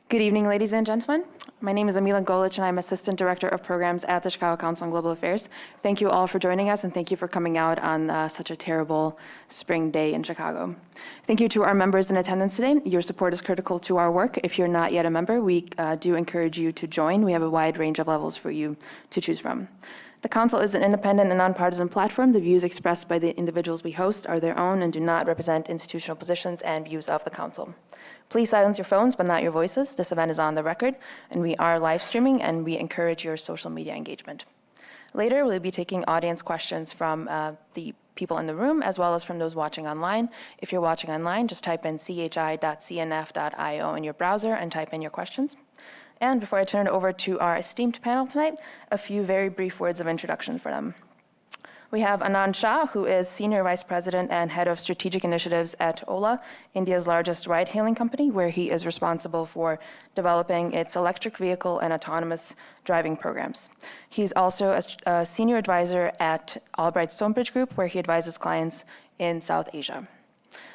Good evening, ladies and gentlemen. My name is Amila Golich, and I'm Assistant Director of Programs at the Chicago Council on Global Affairs. Thank you all for joining us, and thank you for coming out on such a terrible spring day in Chicago. Thank you to our members in attendance today. Your support is critical to our work. If you're not yet a member, we do encourage you to join. We have a wide range of levels for you to choose from. The Council is an independent and nonpartisan platform. The views expressed by the individuals we host are their own and do not represent institutional positions and views of the Council. Please silence your phones, but not your voices. This event is on the record, and we are live streaming, and we encourage your social media engagement. Later, we'll be taking audience questions from the people in the room, as well as from those watching online. If you're watching online, just type in chi.cnf.io in your browser and type in your questions. And before I turn it over to our esteemed panel tonight, a few very brief words of introduction for them. We have Anand Shah, who is Senior Vice President and Head of Strategic Initiatives at Ola, India's largest ride-hailing company, where he is responsible for developing its electric vehicle and autonomous driving programs. He's also a Senior Advisor at Albright Stonebridge Group, where he advises clients in South Asia.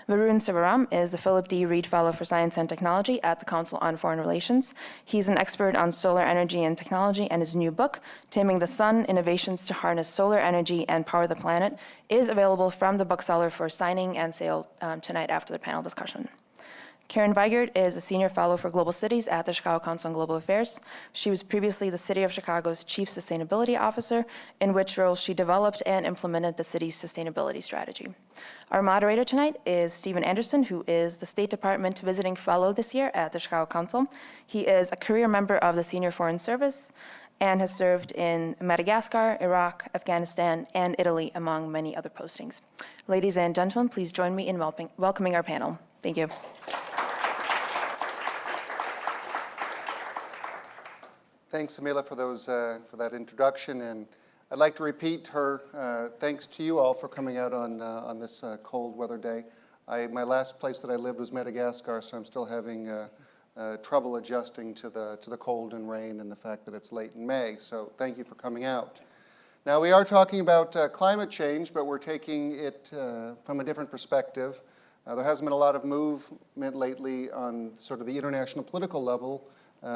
Varun Sivaram is the Philip D. Reed Fellow for Science and Technology at the Council on Foreign Relations. He's an expert on solar energy and technology, and his new book, Taming the Sun: Innovations to Harness Solar Energy and Power the Planet, is available from the bookseller for signing and sale tonight after the panel discussion. Karen Weigert is a Senior Fellow for Global Cities at the Chicago Council on Global Affairs. She was previously the City of Chicago's Chief Sustainability Officer, in which role she developed and implemented the city's sustainability strategy. Our moderator tonight is Stephen Anderson, who is the State Department Visiting Fellow this year at the Chicago Council. He is a career member of the Senior Foreign Service and has served in Madagascar, Iraq, Afghanistan, and Italy, among many other postings. Ladies and gentlemen, please join me in welcoming our panel. Thank you. Thanks, Amila, for that introduction, and I'd like to repeat her thanks to you all for coming out on this cold weather day. My last place that I lived was Madagascar, so I'm still having trouble adjusting to the cold and rain and the fact that it's late in May. So thank you for coming out. Now we are talking about climate change, but we're taking it from a different perspective. There hasn't been a lot of movement lately on sort of the international political level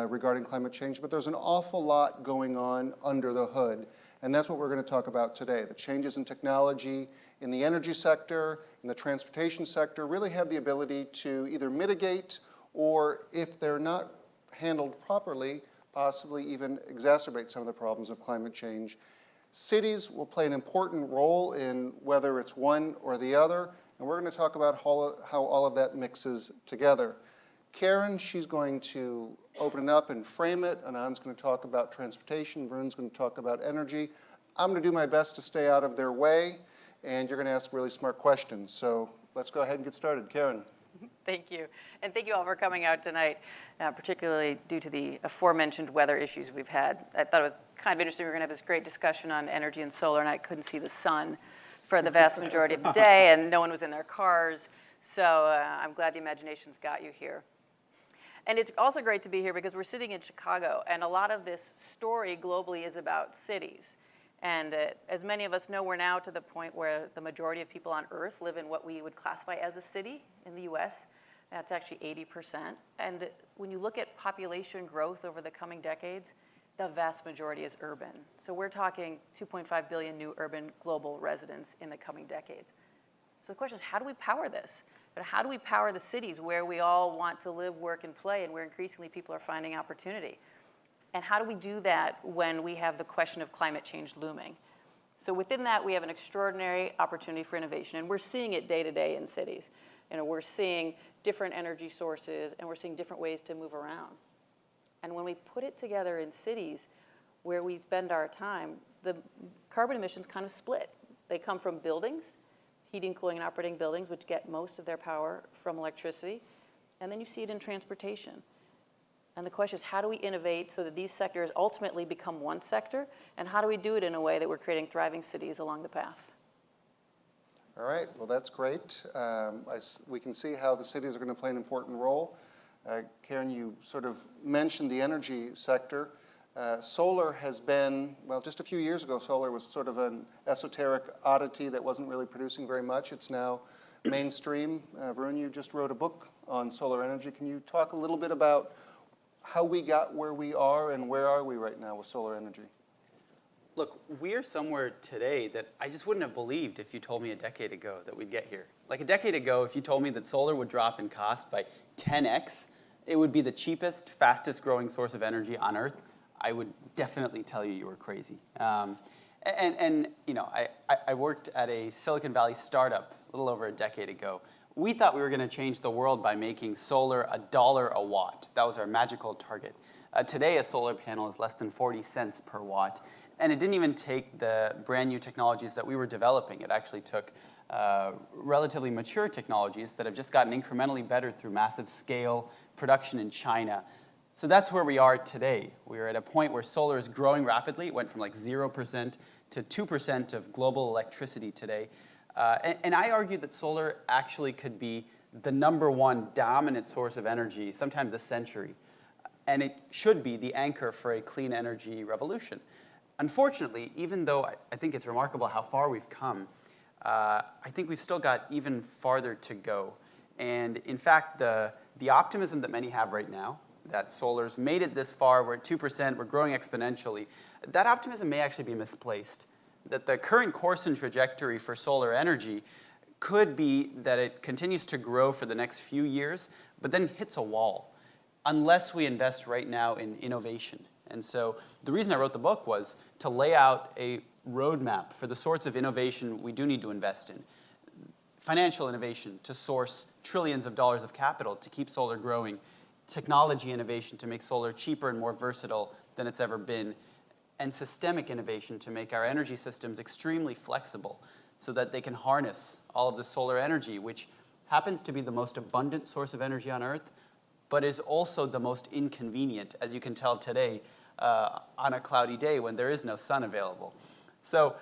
regarding climate change, but there's an awful lot going on under the hood, and that's what we're going to talk about today. The changes in technology in the energy sector, in the transportation sector, really have the ability to either mitigate or, if they're not handled properly, possibly even exacerbate some of the problems of climate change. Cities will play an important role in whether it's one or the other, and we're going to talk about how all of that mixes together. Karen, she's going to open it up and frame it. Anand's going to talk about transportation. Varun's going to talk about energy. I'm going to do my best to stay out of their way, and you're going to ask really smart questions. So let's go ahead and get started. Karen. Thank you. And thank you all for coming out tonight, particularly due to the aforementioned weather issues we've had. I thought it was kind of interesting. We're going to have this great discussion on energy and solar, and I couldn't see the sun for the vast majority of the day, and no one was in their cars. So I'm glad the imagination's got you here. And it's also great to be here because we're sitting in Chicago, and a lot of this story globally is about cities. And as many of us know, we're now to the point where the majority of people on Earth live in what we would classify as a city in the US. That's actually 80%. And when you look at population growth over the coming decades, the vast majority is urban. So we're talking 2.5 billion new urban global residents in the coming decades. So the question is, how do we power this? But how do we power the cities where we all want to live, work, and play, and where increasingly people are finding opportunity? And how do we do that when we have the question of climate change looming? So within that, we have an extraordinary opportunity for innovation, and we're seeing it day to day in cities. We're seeing different energy sources, and we're seeing different ways to move around. And when we put it together in cities where we spend our time, the carbon emissions kind of split. They come from buildings, heating, cooling, and operating buildings, which get most of their power from electricity. And then you see it in transportation. And the question is, how do we innovate so that these sectors ultimately become one sector? And how do we do it in a way that we're creating thriving cities along the path? All right, well, that's great. We can see how the cities are going to play an important role. Karen, you sort of mentioned the energy sector. Solar has been, well, just a few years ago, solar was sort of an esoteric oddity that wasn't really producing very much. It's now mainstream. Varun, you just wrote a book on solar energy. Can you talk a little bit about how we got where we are and where are we right now with solar energy? Look, we're somewhere today that I just wouldn't have believed if you told me a decade ago that we'd get here. Like a decade ago, if you told me that solar would drop in cost by 10x, it would be the cheapest, fastest growing source of energy on Earth, I would definitely tell you were crazy. And you know, I worked at a Silicon Valley startup a little over a decade ago. We thought we were going to change the world by making solar $1 a watt. That was our magical target. Today, a solar panel is less than 40 cents per watt. And it didn't even take the brand new technologies that we were developing. It actually took relatively mature technologies that have just gotten incrementally better through massive scale production in China. So that's where we are today. We're at a point where solar is growing rapidly. It went from like 0% to 2% of global electricity today. And I argue that solar actually could be the #1 dominant source of energy sometime this century. And it should be the anchor for a clean energy revolution. Unfortunately, even though I think it's remarkable how far we've come, I think we've still got even farther to go. And in fact, the optimism that many have right now, that solar's made it this far, we're at 2%, we're growing exponentially, that optimism may actually be misplaced. That the current course and trajectory for solar energy could be that it continues to grow for the next few years, but then hits a wall, unless we invest right now in innovation. And so the reason I wrote the book was to lay out a roadmap for the sorts of innovation we do need to invest in. Financial innovation to source trillions of dollars of capital to keep solar growing, technology innovation to make solar cheaper and more versatile than it's ever been, and systemic innovation to make our energy systems extremely flexible so that they can harness all of the solar energy, which happens to be the most abundant source of energy on Earth, but is also the most inconvenient, as you can tell today, on a cloudy day when there is no sun available. So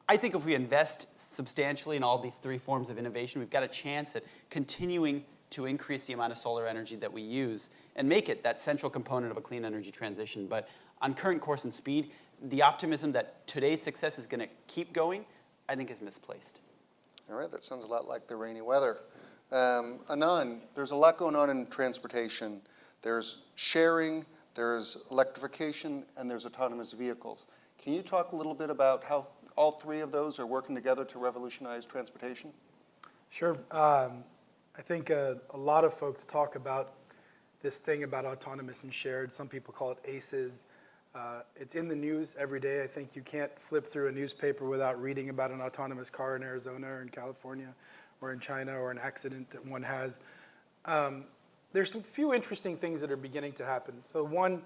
I think if we invest substantially in all these three forms of innovation, we've got a chance at continuing to increase the amount of solar energy that we use and make it that central component of a clean energy transition. But on current course and speed, the optimism that today's success is going to keep going, I think is misplaced. All right, that sounds a lot like the rainy weather. Anand, there's a lot going on in transportation. There's sharing, there's electrification, and there's autonomous vehicles. Can you talk a little bit about how all three of those are working together to revolutionize transportation? Sure. I think a lot of folks talk about this thing about autonomous and shared. Some people call it ACEs. It's in the news every day. I think you can't flip through a newspaper without reading about an autonomous car in Arizona or in California or in China or an accident that one has. There's some few interesting things that are beginning to happen. So one,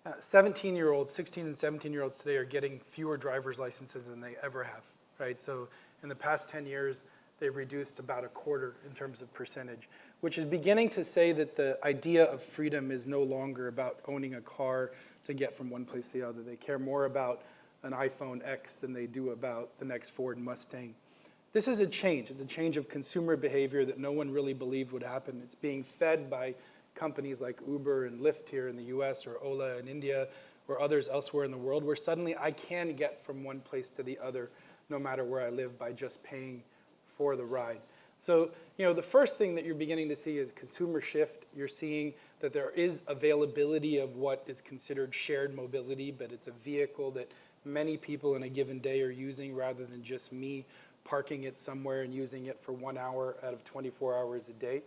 17-year-olds, 16 and 17-year-olds today are getting fewer driver's licenses than they ever have, right? So in the past 10 years, they've reduced about a quarter in terms of percentage, which is beginning to say that the idea of freedom is no longer about owning a car to get from one place to the other. They care more about an iPhone X than they do about the next Ford Mustang. This is a change. It's a change of consumer behavior that no one really believed would happen. It's being fed by companies like Uber and Lyft here in the US or Ola in India or others elsewhere in the world, where suddenly I can get from one place to the other no matter where I live by just paying for the ride. So, the first thing that you're beginning to see is consumer shift. You're seeing that there is availability of what is considered shared mobility, but it's a vehicle that many people in a given day are using rather than just me parking it somewhere and using it for 1 hour out of 24 hours a day.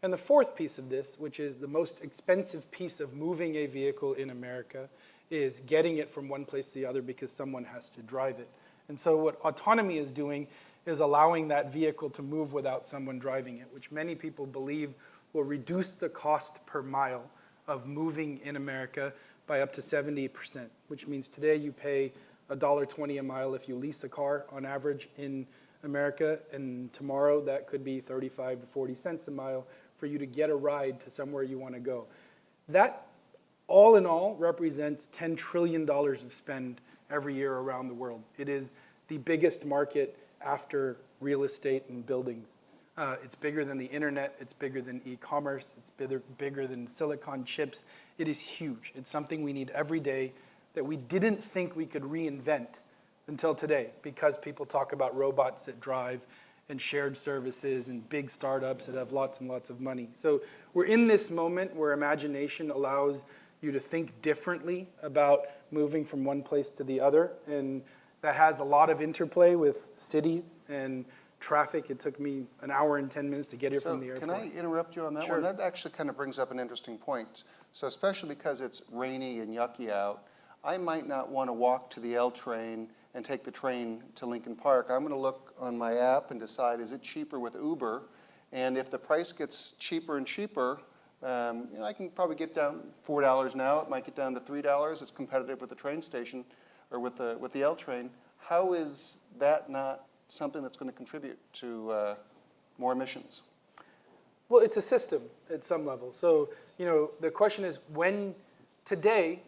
And the fourth piece of this, which is the most expensive piece of moving a vehicle in America, is getting it from one place to the other because someone has to drive it. And so what autonomy is doing is allowing that vehicle to move without someone driving it, which many people believe will reduce the cost per mile of moving in America by up to 70%, which means today you pay $1.20 a mile if you lease a car on average in America, and tomorrow that could be 35 to 40 cents a mile for you to get a ride to somewhere you want to go. That, all in all, represents $10 trillion of spend every year around the world. It is the biggest market after real estate and buildings. It's bigger than the internet, it's bigger than e-commerce, it's bigger than silicon chips. It is huge. It's something we need every day that we didn't think we could reinvent until today, because people talk about robots that drive and shared services and big startups that have lots and lots of money. So we're in this moment where imagination allows you to think differently about moving from one place to the other, and that has a lot of interplay with cities and traffic. It took me an hour and 10 minutes to get here from the airport. Can I interrupt you on that Sure. one? That actually kind of brings up an interesting point. So especially because it's rainy and yucky out, I might not want to walk to the L train and take the train to Lincoln Park. I'm going to look on my app and decide, is it cheaper with Uber? And if the price gets cheaper and cheaper, I can probably get down $4 now. It might get down to $3. It's competitive with the train station or with the L train. How is that not something that's going to contribute to more emissions? Well, it's a system at some level. So, the question is, when today,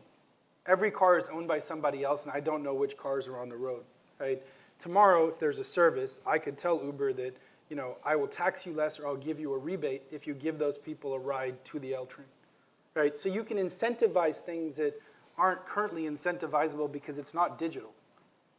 every car is owned by somebody else, and I don't know which cars are on the road, right? Tomorrow, if there's a service, I could tell Uber that, I will tax you less or I'll give you a rebate if you give those people a ride to the L train, right? So you can incentivize things that aren't currently incentivizable because it's not digital,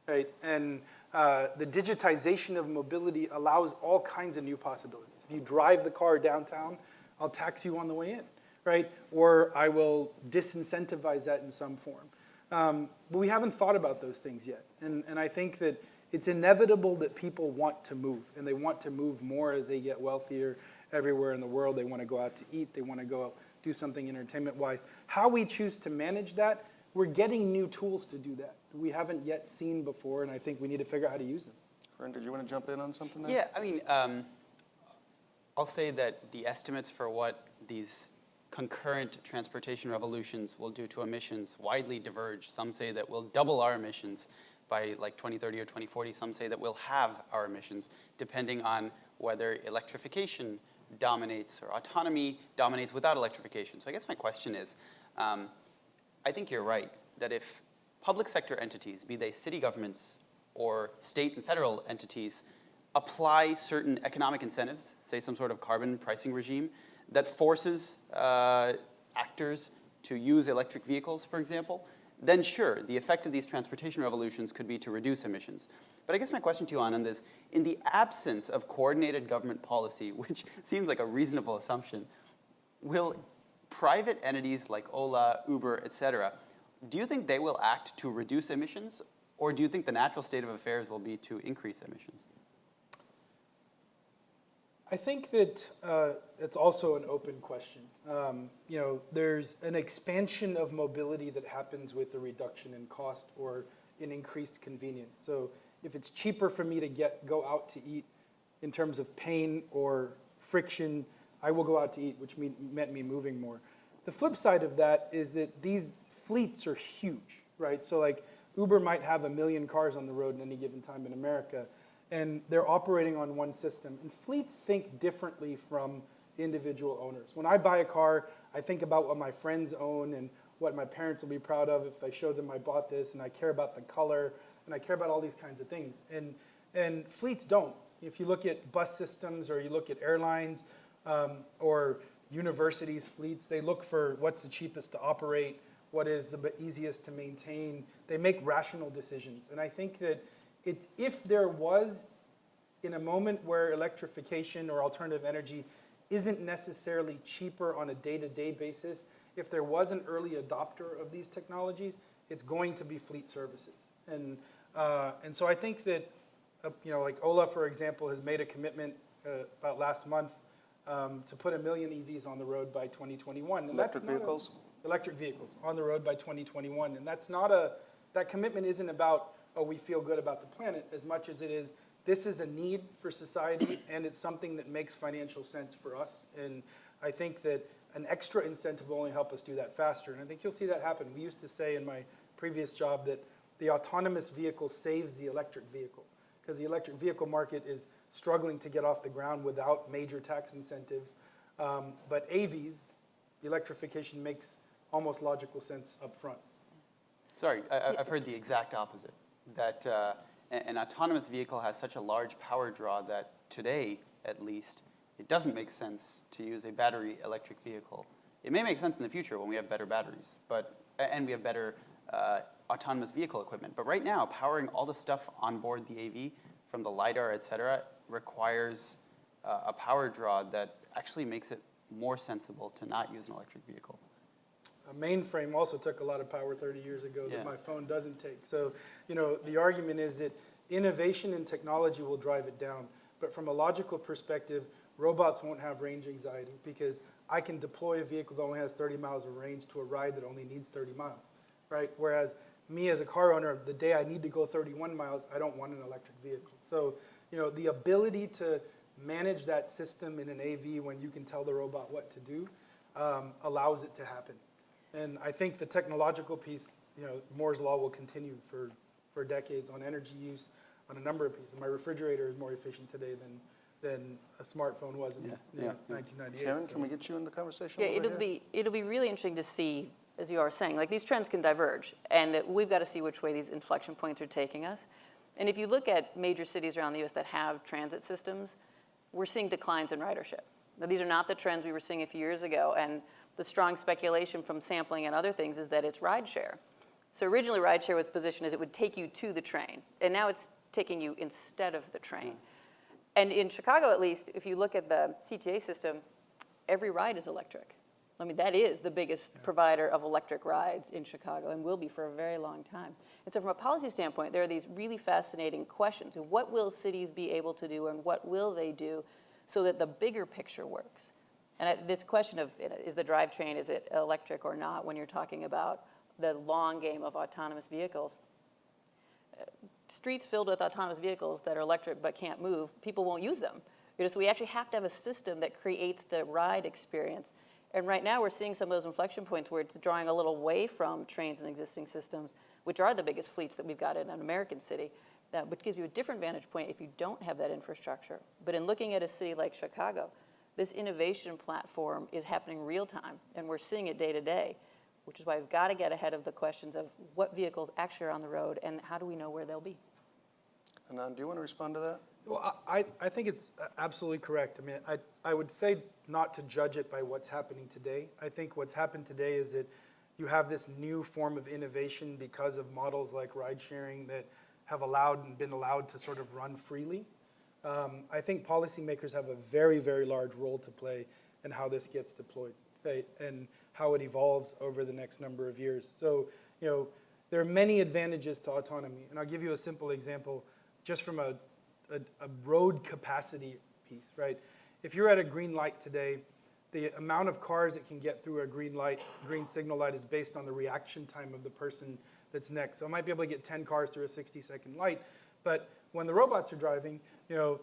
right? And the digitization of mobility allows all kinds of new possibilities. If you drive the car downtown, I'll tax you on the way in, right? Or I will disincentivize that in some form. But we haven't thought about those things yet. And I think that it's inevitable that people want to move, and they want to move more as they get wealthier everywhere in the world. They want to go out to eat. They want to go out, do something entertainment-wise. How we choose to manage that, we're getting new tools to do that we haven't yet seen before, and I think we need to figure out how to use them. Fern, did you want to jump in on something there? Yeah, I mean, I'll say that the estimates for what these concurrent transportation revolutions will do to emissions widely diverge. Some say that we'll double our emissions by like 2030 or 2040. Some say that we'll halve our emissions, depending on whether electrification dominates or autonomy dominates without electrification. So I guess my question is, I think you're right, that if public sector entities, be they city governments or state and federal entities, apply certain economic incentives, say some sort of carbon pricing regime, that forces actors to use electric vehicles, for example, then sure, the effect of these transportation revolutions could be to reduce emissions. But I guess my question to you, Anand, is in the absence of coordinated government policy, which seems like a reasonable assumption, will private entities like Ola, Uber, et cetera, do you think they will act to reduce emissions, or do you think the natural state of affairs will be to increase emissions? I think that it's also an open question. There's an expansion of mobility that happens with a reduction in cost or an increased convenience. So if it's cheaper for me to go out to eat in terms of pain or friction, I will go out to eat, which meant me moving more. The flip side of that is that these fleets are huge, right? So like Uber might have 1 million cars on the road at any given time in America, and they're operating on one system. And fleets think differently from individual owners. When I buy a car, I think about what my friends own and what my parents will be proud of if I show them I bought this, and I care about the color, and I care about all these kinds of things. And fleets don't. If you look at bus systems or you look at airlines or universities' fleets, they look for what's the cheapest to operate, what is the easiest to maintain. They make rational decisions. And I think that if there was, in a moment where electrification or alternative energy isn't necessarily cheaper on a day-to-day basis, if there was an early adopter of these technologies, it's going to be fleet services. And so I think that like Ola, for example, has made a commitment about last month to put 1 million EVs on the road by 2021. And Electric vehicles? Electric vehicles on the road by 2021. And that commitment isn't about, oh, we feel good about the planet, as much as it is, this is a need for society, and it's something that makes financial sense for us. And I think that an extra incentive will only help us do that faster. And I think you'll see that happen. We used to say in my previous job that the autonomous vehicle saves the electric vehicle, because the electric vehicle market is struggling to get off the ground without major tax incentives. But AVs, electrification makes almost logical sense up front. Sorry, I've heard the exact opposite, that an autonomous vehicle has such a large power draw that today, at least, it doesn't make sense to use a battery electric vehicle. It may make sense in the future when we have better batteries, and we have better autonomous vehicle equipment. But right now, powering all the stuff on board the AV, from the LiDAR, et cetera, requires a power draw that actually makes it more sensible to not use an electric vehicle. A mainframe also took a lot of power 30 years ago Yeah. that my phone doesn't take. So, the argument is that innovation and technology will drive it down. But from a logical perspective, robots won't have range anxiety, because I can deploy a vehicle that only has 30 miles of range to a ride that only needs 30 miles, right? Whereas me as a car owner, the day I need to go 31 miles, I don't want an electric vehicle. So, the ability to manage that system in an AV when you can tell the robot what to do allows it to happen. And I think the technological piece, Moore's Law will continue for decades on energy use on a number of pieces. My refrigerator is more efficient today than a smartphone was in 1998. Sharon, so. can we get you in the conversation? Yeah, over here? it'll be really interesting to see, as you are saying, like these trends can diverge, and we've got to see which way these inflection points are taking us. And if you look at major cities around the U.S. that have transit systems, we're seeing declines in ridership. Now, these are not the trends we were seeing a few years ago, and the strong speculation from sampling and other things is that it's rideshare. So originally, rideshare was positioned as it would take you to the train, and now it's taking you instead of the train. And in Chicago, at least, if you look at the CTA system, every ride is electric. I mean, that is the biggest provider of electric rides in Chicago, and will be for a very long time. And so from a policy standpoint, there are these really fascinating questions. What will cities be able to do, and what will they do so that the bigger picture works? And this question of, is the drivetrain, is it electric or not, when you're talking about the long game of autonomous vehicles? Streets filled with autonomous vehicles that are electric but can't move, people won't use them. So we actually have to have a system that creates the ride experience. And right now we're seeing some of those inflection points where it's drawing a little away from trains and existing systems, which are the biggest fleets that we've got in an American city, which gives you a different vantage point if you don't have that infrastructure. But in looking at a city like Chicago, this innovation platform is happening real time, and we're seeing it day to day, which is why we've got to get ahead of the questions of what vehicles actually are on the road and how do we know where they'll be. Anand, do you want to respond to that? Well, I think it's absolutely correct. I mean, I would say not to judge it by what's happening today. I think what's happened today is that you have this new form of innovation because of models like ride sharing that have been allowed to sort of run freely. I think policymakers have a very, very large role to play in how this gets deployed, right? And how it evolves over the next number of years. So, there are many advantages to autonomy. And I'll give you a simple example just from a road capacity piece, right? If you're at a green light today, the amount of cars that can get through a green signal light is based on the reaction time of the person that's next. So I might be able to get 10 cars through a 60-second light, but when the robots are driving,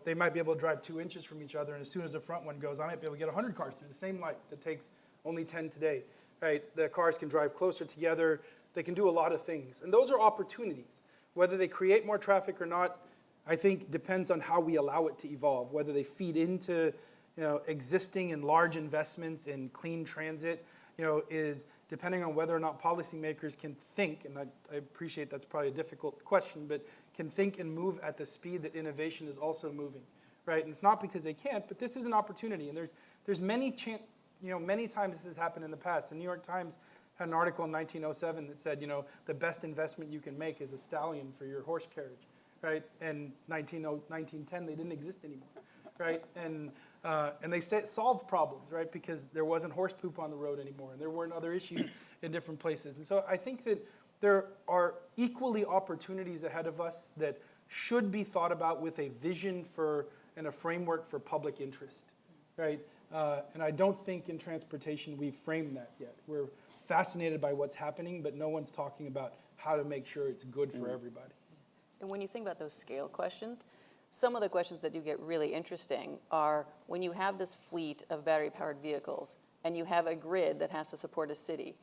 they might be able to drive 2 inches from each other, and as soon as the front one goes, I might be able to get 100 cars through the same light that takes only 10 today, right? The cars can drive closer together. They can do a lot of things, and those are opportunities. Whether they create more traffic or not, I think depends on how we allow it to evolve, whether they feed into existing and large investments in clean transit, is depending on whether or not policymakers can think, and I appreciate that's probably a difficult question, but can think and move at the speed that innovation is also moving, right? And it's not because they can't, but this is an opportunity, and there's many times this has happened in the past. The New York Times had an article in 1907 that said, the best investment you can make is a stallion for your horse carriage, right? And 1910, they didn't exist anymore, right? And they solved problems, right? Because there wasn't horse poop on the road anymore, and there weren't other issues in different places. And so I think that there are equally opportunities ahead of us that should be thought about with a vision for and a framework for public interest, right? And I don't think in transportation we've framed that yet. We're fascinated by what's happening, but no one's talking about how to make sure it's good for everybody. And when you think about those scale questions, some of the questions that do get really interesting are when you have this fleet of battery-powered vehicles and you have a grid that has to support a city,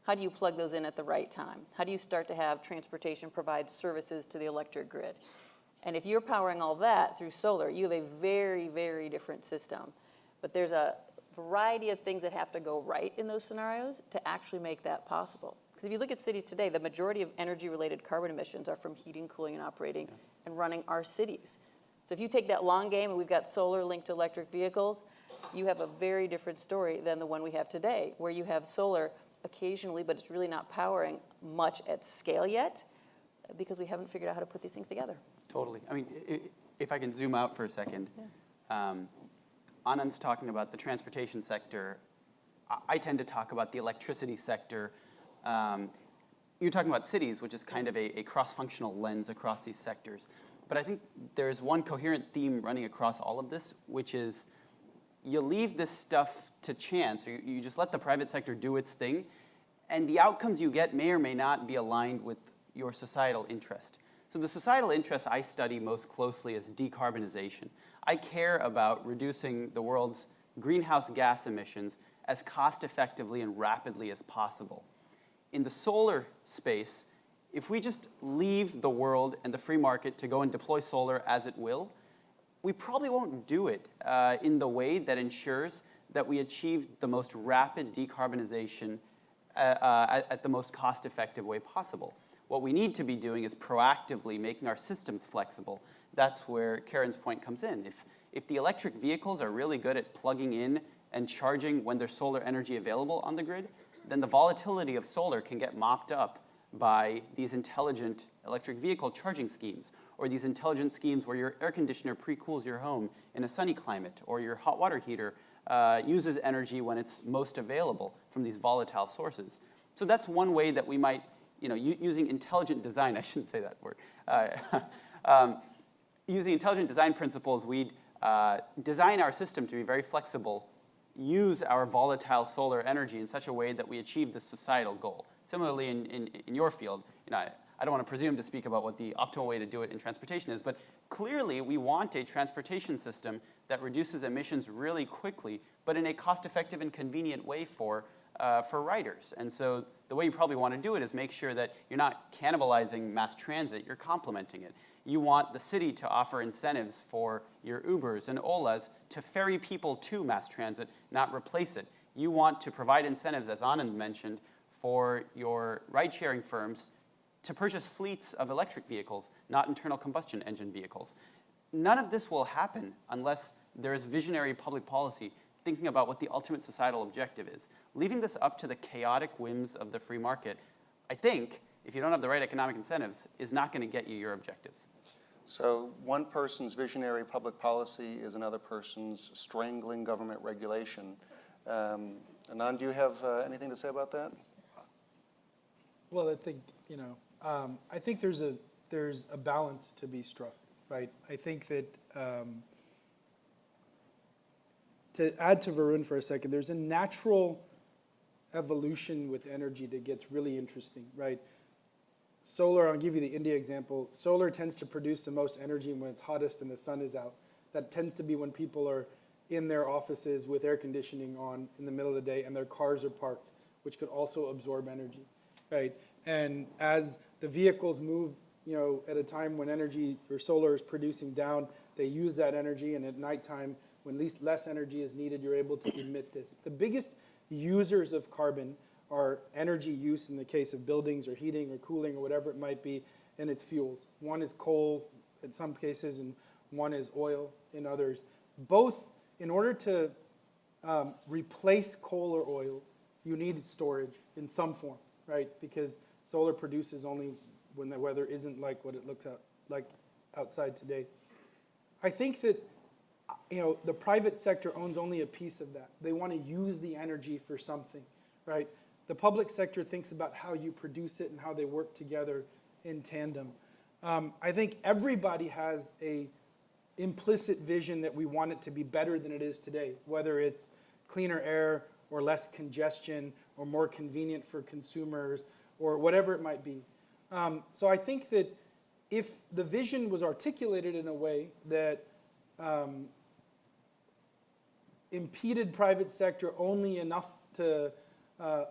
how do you plug those in at the right time? How do you start to have transportation provide services to the electric grid? And if you're powering all that through solar, you have a very, very different system. But there's a variety of things that have to go right in those scenarios to actually make that possible. Because if you look at cities today, the majority of energy-related carbon emissions are from heating, cooling, and operating and running our cities. So if you take that long game and we've got solar linked to electric vehicles, you have a very different story than the one we have today, where you have solar occasionally, but it's really not powering much at scale yet because we haven't figured out how to put these things together. Totally. I mean, if I can zoom out for a second, Anand's talking about the transportation sector. I tend to talk about the electricity sector. You're talking about cities, which is kind of a cross-functional lens across these sectors. But I think there's one coherent theme running across all of this, which is you leave this stuff to chance, or you just let the private sector do its thing, and the outcomes you get may or may not be aligned with your societal interest. So the societal interest I study most closely is decarbonization. I care about reducing the world's greenhouse gas emissions as cost-effectively and rapidly as possible. In the solar space, if we just leave the world and the free market to go and deploy solar as it will, we probably won't do it in the way that ensures that we achieve the most rapid decarbonization at the most cost-effective way possible. What we need to be doing is proactively making our systems flexible. That's where Karen's point comes in. If the electric vehicles are really good at plugging in and charging when there's solar energy available on the grid, then the volatility of solar can get mopped up by these intelligent electric vehicle charging schemes, or these intelligent schemes where your air conditioner pre-cools your home in a sunny climate, or your hot water heater uses energy when it's most available from these volatile sources. So that's one way that we might, using intelligent design, I shouldn't say that word, using intelligent design principles, we'd design our system to be very flexible, use our volatile solar energy in such a way that we achieve the societal goal. Similarly, in your field, I don't want to presume to speak about what the optimal way to do it in transportation is, but clearly we want a transportation system that reduces emissions really quickly, but in a cost-effective and convenient way for riders. And so the way you probably want to do it is make sure that you're not cannibalizing mass transit, you're complementing it. You want the city to offer incentives for your Ubers and Olas to ferry people to mass transit, not replace it. You want to provide incentives, as Anand mentioned, for your ride-sharing firms to purchase fleets of electric vehicles, not internal combustion engine vehicles. None of this will happen unless there is visionary public policy thinking about what the ultimate societal objective is. Leaving this up to the chaotic whims of the free market, I think, if you don't have the right economic incentives, is not going to get you your objectives. So one person's visionary public policy is another person's strangling government regulation. Anand, do you have anything to say about that? Well, I think, I think there's a balance to be struck, right? I think that to add to Varun for a second, there's a natural evolution with energy that gets really interesting, right? Solar, I'll give you the India example. Solar tends to produce the most energy when it's hottest and the sun is out. That tends to be when people are in their offices with air conditioning on in the middle of the day and their cars are parked, which could also absorb energy, right? And as the vehicles move, at a time when energy or solar is producing down, they use that energy, and at nighttime, when less energy is needed, you're able to emit this. The biggest users of carbon are energy use in the case of buildings or heating or cooling or whatever it might be, and its fuels. One is coal in some cases, and one is oil in others. Both, in order to replace coal or oil, you need storage in some form, right? Because solar produces only when the weather isn't like what it looks like outside today. I think that the private sector owns only a piece of that. They want to use the energy for something, right? The public sector thinks about how you produce it and how they work together in tandem. I think everybody has a implicit vision that we want it to be better than it is today, whether it's cleaner air or less congestion or more convenient for consumers or whatever it might be. So I think that if the vision was articulated in a way that impeded private sector only enough to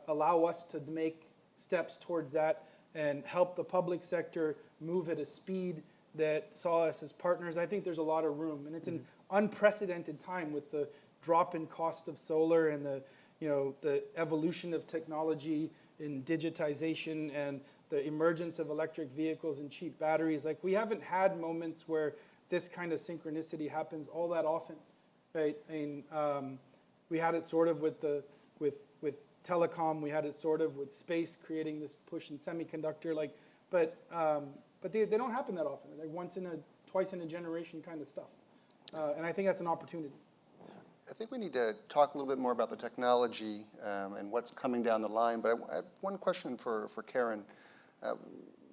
allow us to make steps towards that and help the public sector move at a speed that saw us as partners, I think there's a lot of room. And it's an unprecedented time with the drop in cost of solar and the evolution of technology in digitization and the emergence of electric vehicles and cheap batteries. Like, we haven't had moments where this kind of synchronicity happens all that often, right? I mean, we had it sort of with telecom, we had it sort of with space creating this push in semiconductor, but they don't happen that often. They're like twice in a generation kind of stuff. And I think that's an opportunity. I think we need to talk a little bit more about the technology and what's coming down the line. But I have one question for Karen.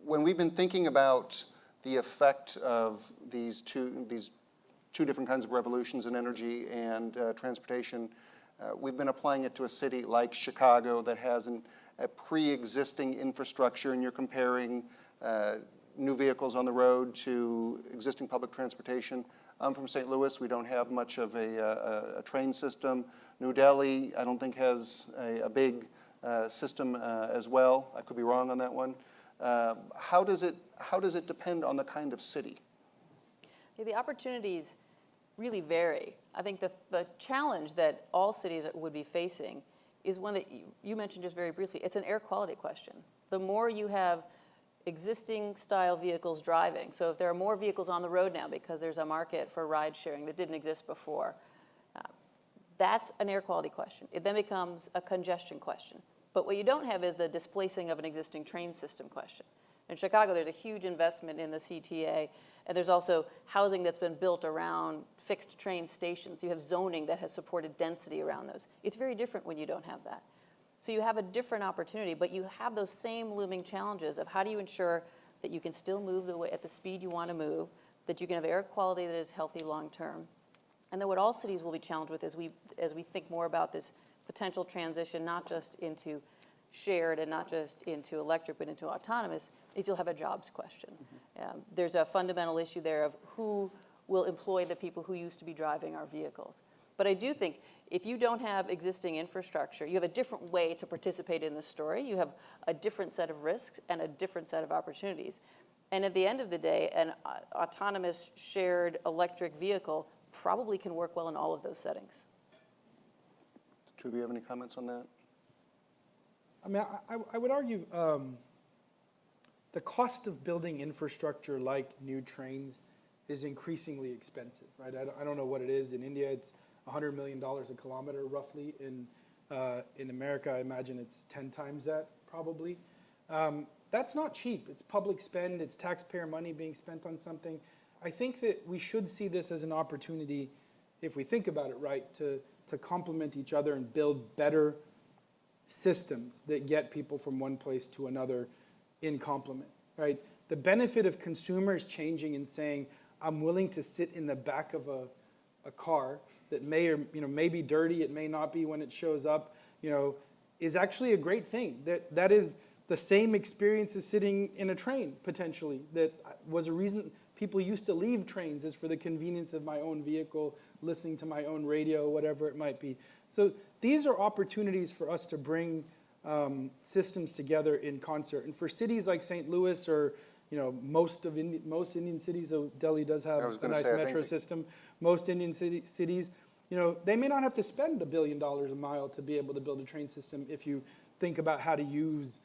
When we've been thinking about the effect of these two different kinds of revolutions in energy and transportation, we've been applying it to a city like Chicago that has a pre-existing infrastructure, and you're comparing new vehicles on the road to existing public transportation. I'm from St. Louis. We don't have much of a train system. New Delhi, I don't think, has a big system as well. I could be wrong on that one. How does it depend on the kind of city? Yeah, the opportunities really vary. I think the challenge that all cities would be facing is one that you mentioned just very briefly. It's an air quality question. The more you have existing style vehicles driving, so if there are more vehicles on the road now because there's a market for ride sharing that didn't exist before, that's an air quality question. It then becomes a congestion question. But what you don't have is the displacing of an existing train system question. In Chicago, there's a huge investment in the CTA, and there's also housing that's been built around fixed train stations. You have zoning that has supported density around those. It's very different when you don't have that. So you have a different opportunity, but you have those same looming challenges of how do you ensure that you can still move at the speed you want to move, that you can have air quality that is healthy long term. And then what all cities will be challenged with as we think more about this potential transition, not just into shared and not just into electric, but into autonomous, is you'll have a jobs question. There's a fundamental issue there of who will employ the people who used to be driving our vehicles. But I do think if you don't have existing infrastructure, you have a different way to participate in the story. You have a different set of risks and a different set of opportunities. And at the end of the day, an autonomous shared electric vehicle probably can work well in all of those settings. Do you have any comments on that? I mean, I would argue the cost of building infrastructure like new trains is increasingly expensive, right? I don't know what it is. In India, it's $100 million a kilometer, roughly. In America, I imagine it's 10 times that, probably. That's not cheap. It's public spend. It's taxpayer money being spent on something. I think that we should see this as an opportunity, if we think about it right, to complement each other and build better systems that get people from one place to another in complement, right? The benefit of consumers changing and saying, I'm willing to sit in the back of a car that may be dirty, it may not be when it shows up, is actually a great thing. That is the same experience as sitting in a train, potentially. That was a reason people used to leave trains, is for the convenience of my own vehicle, listening to my own radio, whatever it might be. So these are opportunities for us to bring systems together in concert. And for cities like St. Louis or most Indian cities, so Delhi does have a nice metro system. Most Indian cities, they may not have to spend $1 billion a mile to be able to build a train system if you think about how to use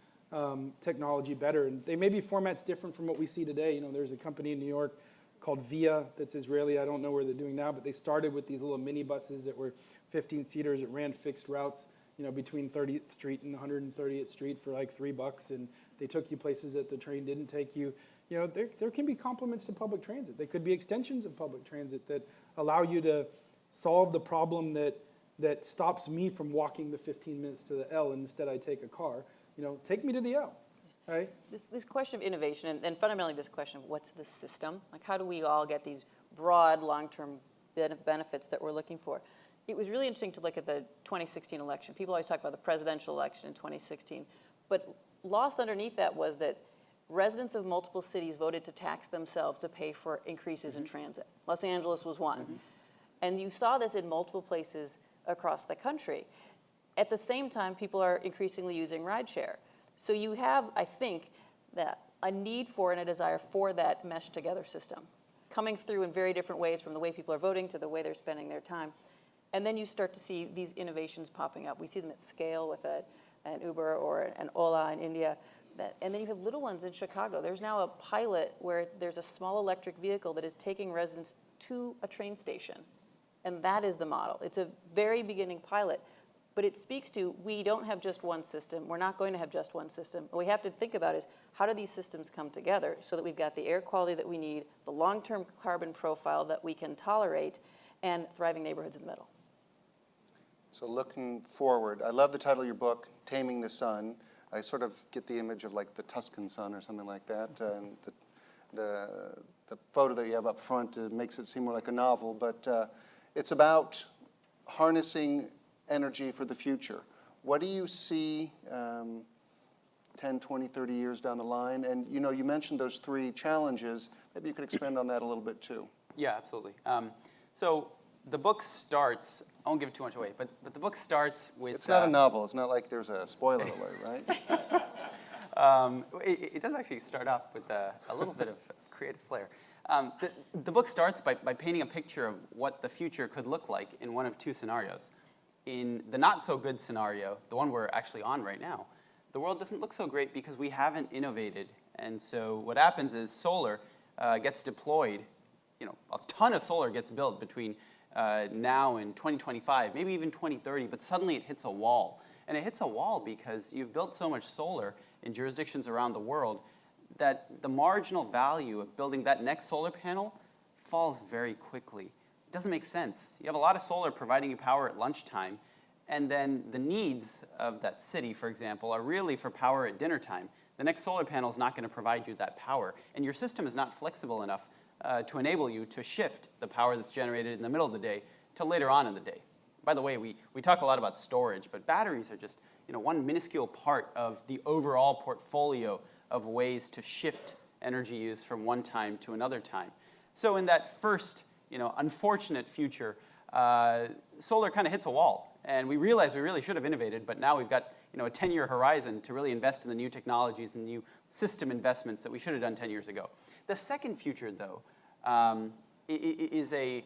technology better. And they may be formats different from what we see today. There's a company in New York called Via that's Israeli. I don't know where they're doing now, but they started with these little minibuses that were 15-seaters that ran fixed routes, between 30th Street and 130th Street for like $3, and they took you places that the train didn't take you. There can be complements to public transit. They could be extensions of public transit that allow you to solve the problem that stops me from walking the 15 minutes to the L, and instead I take a car. Take me to the L. right? This question of innovation, and fundamentally this question of what's the system? Like, how do we all get these broad, long-term benefits that we're looking for? It was really interesting to look at the 2016 election. People always talk about the presidential election in 2016. But lost underneath that was that residents of multiple cities voted to tax themselves to pay for increases in transit. Los Angeles was one. And you saw this in multiple places across the country. At the same time, people are increasingly using rideshare. So you have, I think, that a need for and a desire for that meshed together system coming through in very different ways, from the way people are voting to the way they're spending their time. And then you start to see these innovations popping up. We see them at scale with an Uber or an Ola in India. And then you have little ones in Chicago. There's now a pilot where there's a small electric vehicle that is taking residents to a train station. And that is the model. It's a very beginning pilot. But it speaks to, we don't have just one system. We're not going to have just one system. What we have to think about is, how do these systems come together so that we've got the air quality that we need, the long-term carbon profile that we can tolerate, and thriving neighborhoods in the middle. So looking forward, I love the title of your book, Taming the Sun. I sort of get the image of like the Tuscan sun or something like that. And the photo that you have up front makes it seem more like a novel, but it's about harnessing energy for the future. What do you see 10, 20, 30 years down the line? And you know, you mentioned those three challenges. Maybe you could expand on that a little bit too. Yeah, absolutely. So the book starts, I won't give too much away, but the book starts with... It's not a novel. It's not like there's a spoiler alert, right? It does actually start off with a little bit of creative flair. The book starts by painting a picture of what the future could look like in one of two scenarios. In the not-so-good scenario, the one we're actually on right now, the world doesn't look so great because we haven't innovated. And so what happens is solar gets deployed, you know, a ton of solar gets built between now and 2025, maybe even 2030, but suddenly it hits a wall. And it hits a wall because you've built so much solar in jurisdictions around the world that the marginal value of building that next solar panel falls very quickly. It doesn't make sense. You have a lot of solar providing you power at lunchtime, and then the needs of that city, for example, are really for power at dinner time. The next solar panel is not going to provide you that power, and your system is not flexible enough to enable you to shift the power that's generated in the middle of the day to later on in the day. By the way, we talk a lot about storage, but batteries are just, you know, one minuscule part of the overall portfolio of ways to shift energy use from one time to another time. So in that first, you know, unfortunate future, solar kind of hits a wall, and we realize we really should have innovated, but now we've got, you know, a 10-year horizon to really invest in the new technologies and new system investments that we should have done 10 years ago. The second future, though, is a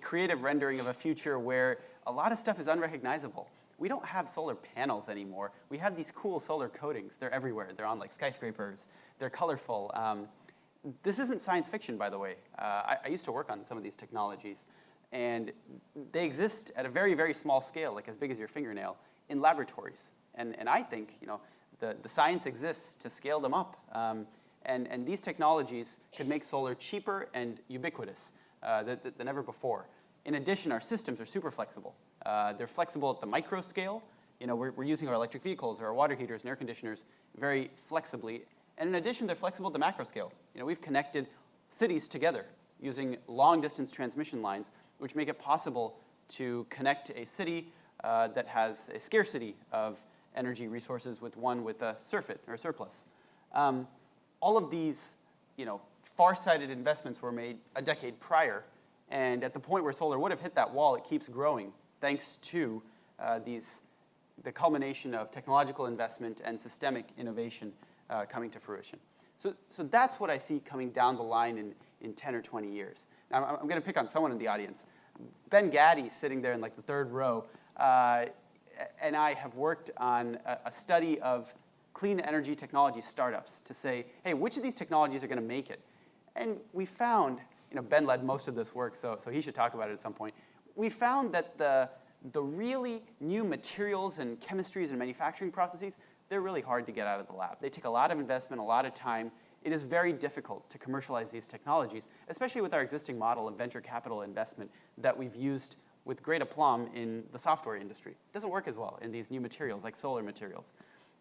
creative rendering of a future where a lot of stuff is unrecognizable. We don't have solar panels anymore. We have these cool solar coatings. They're everywhere. They're on like skyscrapers. They're colorful. This isn't science fiction, by the way. I used to work on some of these technologies, and they exist at a very, very small scale, like as big as your fingernail, in laboratories. And I think, you know, the science exists to scale them up. And these technologies could make solar cheaper and ubiquitous than ever before. In addition, our systems are super flexible. They're flexible at the micro scale. You know, we're using our electric vehicles or our water heaters and air conditioners very flexibly. And in addition, they're flexible at the macro scale. You know, we've connected cities together using long-distance transmission lines, which make it possible to connect a city that has a scarcity of energy resources with one with a surfeit or a surplus. All of these, you know, far-sighted investments were made a decade prior, and at the point where solar would have hit that wall, it keeps growing thanks to the culmination of technological investment and systemic innovation coming to fruition. So that's what I see coming down the line in 10 or 20 years. Now, I'm going to pick on someone in the audience. Ben Gaddy, sitting there in like the third row, and I have worked on a study of clean energy technology startups to say, hey, which of these technologies are going to make it? And we found, you know, Ben led most of this work, so he should talk about it at some point. We found that the really new materials and chemistries and manufacturing processes, they're really hard to get out of the lab. They take a lot of investment, a lot of time. It is very difficult to commercialize these technologies, especially with our existing model of venture capital investment that we've used with great aplomb in the software industry. It doesn't work as well in these new materials like solar materials.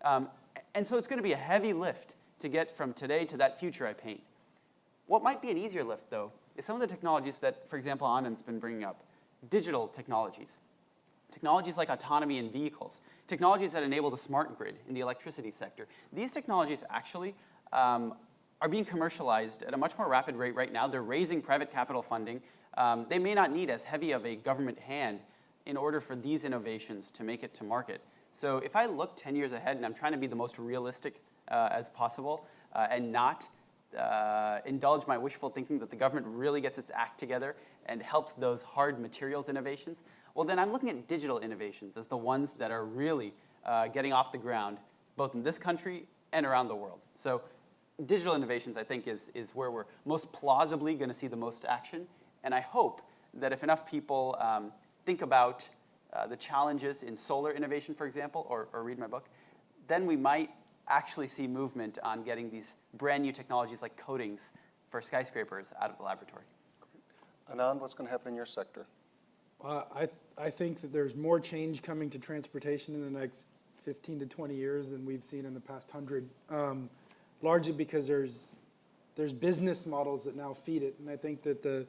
And so it's going to be a heavy lift to get from today to that future I paint. What might be an easier lift, though, is some of the technologies that, for example, Anand's been bringing up. Digital technologies. Technologies like autonomy in vehicles. Technologies that enable the smart grid in the electricity sector. These technologies actually are being commercialized at a much more rapid rate right now. They're raising private capital funding. They may not need as heavy of a government hand in order for these innovations to make it to market. So if I look 10 years ahead, and I'm trying to be the most realistic as possible and not indulge my wishful thinking that the government really gets its act together and helps those hard materials innovations, well, then I'm looking at digital innovations as the ones that are really getting off the ground, both in this country and around the world. So digital innovations, I think, is where we're most plausibly going to see the most action. And I hope that if enough people think about the challenges in solar innovation, for example, or read my book, then we might actually see movement on getting these brand new technologies like coatings for skyscrapers out of the laboratory. Anand, what's going to happen in your sector? I think that there's more change coming to transportation in the next 15 to 20 years than we've seen in the past 100, largely because there's business models that now feed it. And I think that the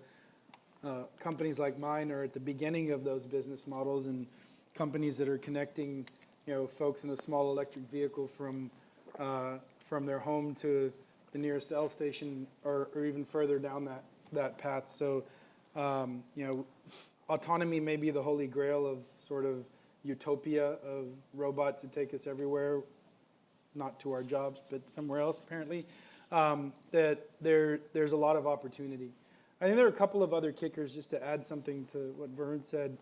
companies like mine are at the beginning of those business models, and companies that are connecting, folks in a small electric vehicle from their home to the nearest L station or even further down that path. So, autonomy may be the holy grail of sort of utopia of robots that take us everywhere, not to our jobs, but somewhere else apparently, that there's a lot of opportunity. I think there are a couple of other kickers, just to add something to what Vern said.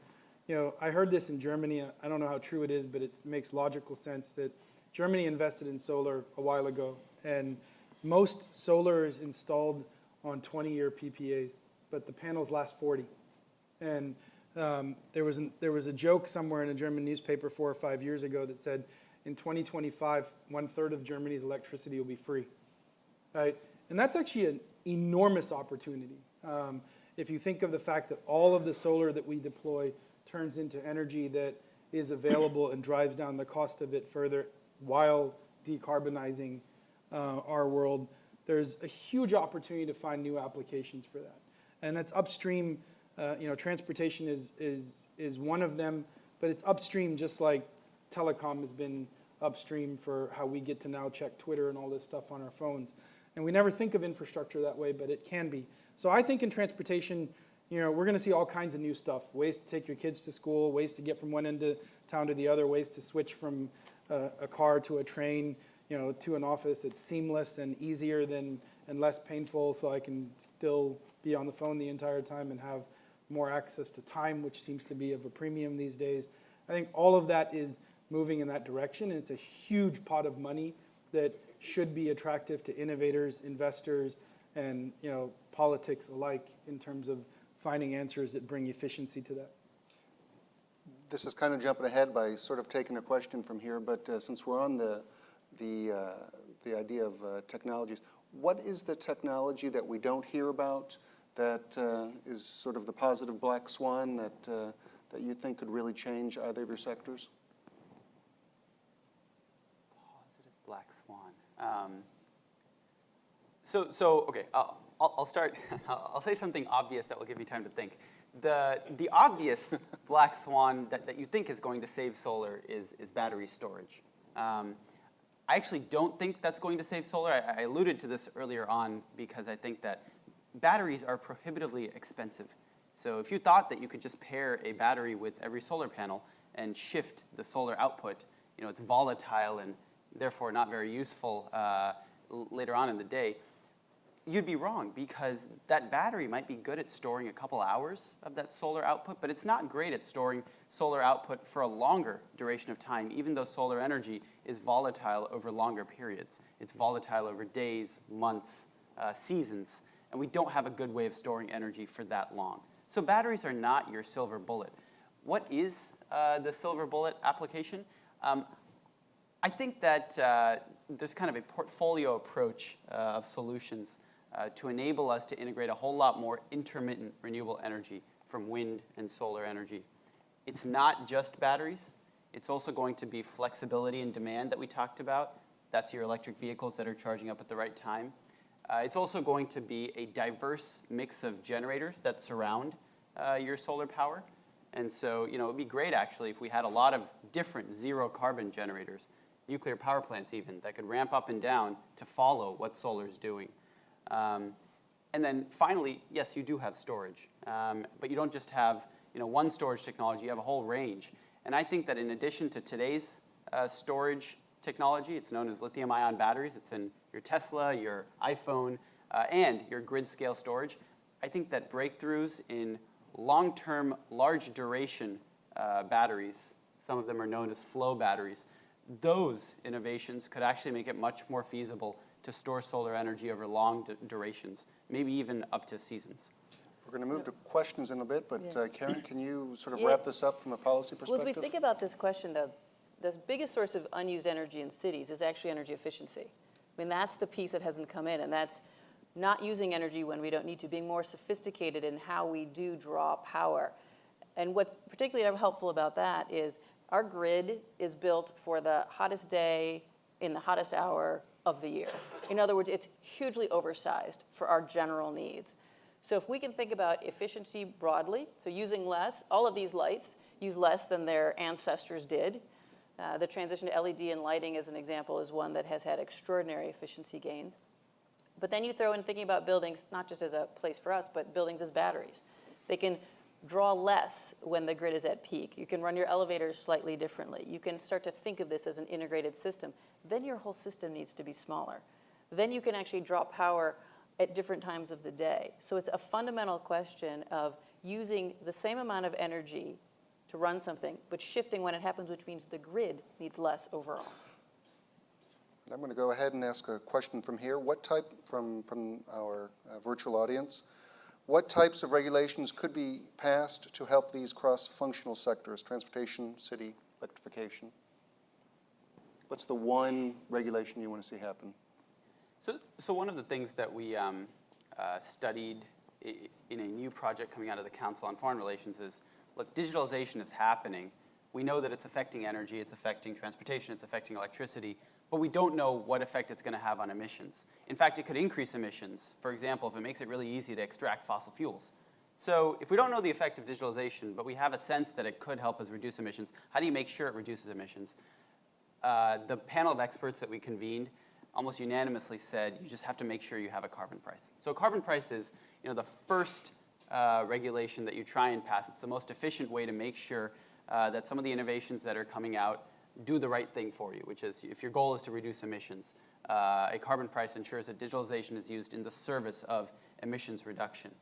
I heard this in Germany. I don't know how true it is, but it makes logical sense that Germany invested in solar a while ago, and most solar is installed on 20-year PPAs, but the panels last 40. And there was a joke somewhere in a German newspaper 4 or 5 years ago that said, in 2025, 1/3 of Germany's electricity will be free, right? And that's actually an enormous opportunity. If you think of the fact that all of the solar that we deploy turns into energy that is available and drives down the cost of it further while decarbonizing our world, there's a huge opportunity to find new applications for that. And that's upstream. Transportation is one of them, but it's upstream just like telecom has been upstream for how we get to now check Twitter and all this stuff on our phones. And we never think of infrastructure that way, but it can be. So I think in transportation, we're going to see all kinds of new stuff, ways to take your kids to school, ways to get from one end of town to the other, ways to switch from a car to a train, to an office. It's seamless and easier and less painful, so I can still be on the phone the entire time and have more access to time, which seems to be of a premium these days. I think all of that is moving in that direction, and it's a huge pot of money that should be attractive to innovators, investors, and politics alike in terms of finding answers that bring efficiency to that. This is kind of jumping ahead by sort of taking a question from here, but since we're on the idea of technologies, what is the technology that we don't hear about that is sort of the positive black swan that you think could really change either of your sectors? Positive black swan. Okay, I'll start. I'll say something obvious that will give you time to think. The obvious black swan that you think is going to save solar is battery storage. I actually don't think that's going to save solar. I alluded to this earlier on because I think that batteries are prohibitively expensive. So if you thought that you could just pair a battery with every solar panel and shift the solar output, it's volatile and therefore not very useful later on in the day, you'd be wrong, because that battery might be good at storing a couple hours of that solar output, but it's not great at storing solar output for a longer duration of time, even though solar energy is volatile over longer periods. It's volatile over days, months, seasons, and we don't have a good way of storing energy for that long. So batteries are not your silver bullet. What is the silver bullet application? I think that there's kind of a portfolio approach of solutions to enable us to integrate a whole lot more intermittent renewable energy from wind and solar energy. It's not just batteries. It's also going to be flexibility and demand that we talked about. That's your electric vehicles that are charging up at the right time. It's also going to be a diverse mix of generators that surround your solar power. And so, it would be great actually if we had a lot of different zero carbon generators, nuclear power plants even, that could ramp up and down to follow what solar is doing. And then finally, yes, you do have storage, but you don't just have one storage technology, you have a whole range. And I think that in addition to today's storage technology, it's known as lithium-ion batteries, it's in your Tesla, your iPhone, and your grid-scale storage. I think that breakthroughs in long-term, large-duration batteries, some of them are known as flow batteries, those innovations could actually make it much more feasible to store solar energy over long durations, maybe even up to seasons. We're going to move to questions in a bit, but Yeah. Karen, can you sort of Yeah. wrap this up from a policy Well, as perspective? we think about this question, the biggest source of unused energy in cities is actually energy efficiency. I mean, that's the piece that hasn't come in, and that's not using energy when we don't need to, being more sophisticated in how we do draw power. And what's particularly helpful about that is our grid is built for the hottest day in the hottest hour of the year. In other words, it's hugely oversized for our general needs. So if we can think about efficiency broadly, so using less, all of these lights use less than their ancestors did. The transition to LED and lighting, as an example, is one that has had extraordinary efficiency gains. But then you throw in thinking about buildings, not just as a place for us, but buildings as batteries. They can draw less when the grid is at peak. You can run your elevators slightly differently. You can start to think of this as an integrated system. Then your whole system needs to be smaller. Then you can actually draw power at different times of the day. So it's a fundamental question of using the same amount of energy to run something, but shifting when it happens, which means the grid needs less overall. I'm going to go ahead and ask a question from here. What type, from our virtual audience, what types of regulations could be passed to help these cross-functional sectors, transportation, city, electrification? What's the one regulation you want to see happen? So one of the things that we studied in a new project coming out of the Council on Foreign Relations is, look, digitalization is happening. We know that it's affecting energy, it's affecting transportation, it's affecting electricity, but we don't know what effect it's going to have on emissions. In fact, it could increase emissions, for example, if it makes it really easy to extract fossil fuels. So if we don't know the effect of digitalization, but we have a sense that it could help us reduce emissions, how do you make sure it reduces emissions? The panel of experts that we convened almost unanimously said you just have to make sure you have a carbon price. So a carbon price is the first regulation that you try and pass. It's the most efficient way to make sure that some of the innovations that are coming out do the right thing for you, which is if your goal is to reduce emissions, a carbon price ensures that digitalization is used in the service of emissions reduction.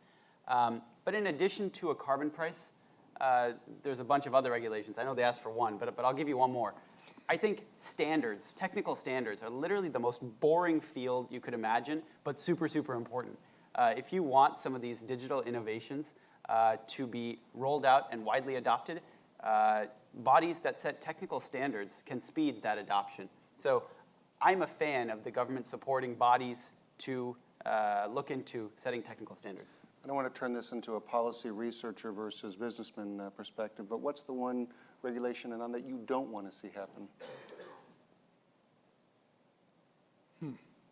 But in addition to a carbon price, there's a bunch of other regulations. I know they asked for one, but I'll give you one more. I think standards, technical standards, are literally the most boring field you could imagine, but super, super important. If you want some of these digital innovations to be rolled out and widely adopted, bodies that set technical standards can speed that adoption. So I'm a fan of the government supporting bodies to look into setting technical standards. I don't want to turn this into a policy researcher versus businessman perspective, but what's the one regulation and on that you don't want to see happen?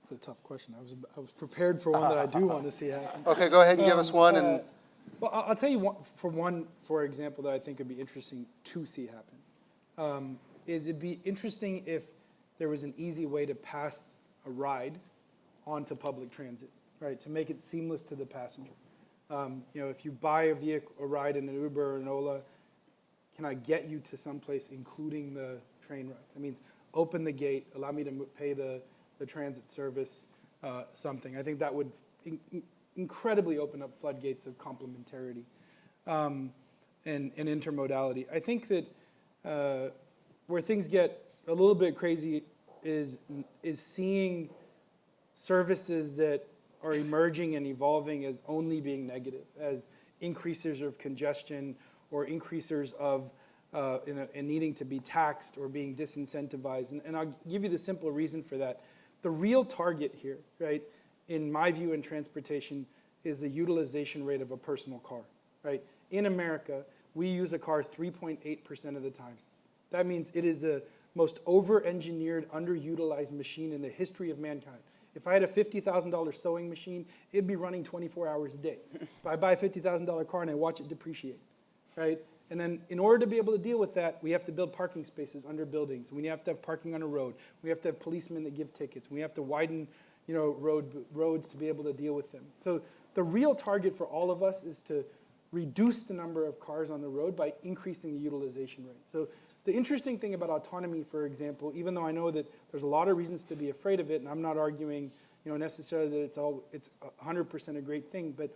It's a tough question. I was prepared for one that I do want to see happen. Okay, go ahead and give us one. And Well, I'll tell you one, for example, that I think would be interesting to see happen. It'd be interesting if there was an easy way to pass a ride onto public transit, right? To make it seamless to the passenger. If you buy a ride in an Uber or an Ola, can I get you to someplace, including the train ride? That means open the gate, allow me to pay the transit service, something. I think that would incredibly open up floodgates of complementarity and intermodality. I think that where things get a little bit crazy is seeing services that are emerging and evolving as only being negative, as increasers of congestion or increasers of and needing to be taxed or being disincentivized. And I'll give you the simple reason for that. The real target here, right, in my view in transportation, is the utilization rate of a personal car, right? In America, we use a car 3.8% of the time. That means it is the most over-engineered, underutilized machine in the history of mankind. If I had a $50,000 sewing machine, it'd be running 24 hours a day. If I buy a $50,000 car and I watch it depreciate, right? And then in order to be able to deal with that, we have to build parking spaces under buildings. We have to have parking on a road. We have to have policemen that give tickets. We have to widen, roads to be able to deal with them. So the real target for all of us is to reduce the number of cars on the road by increasing the utilization rate. So the interesting thing about autonomy, for example, even though I know that there's a lot of reasons to be afraid of it, and I'm not arguing, necessarily that it's 100% a great thing, but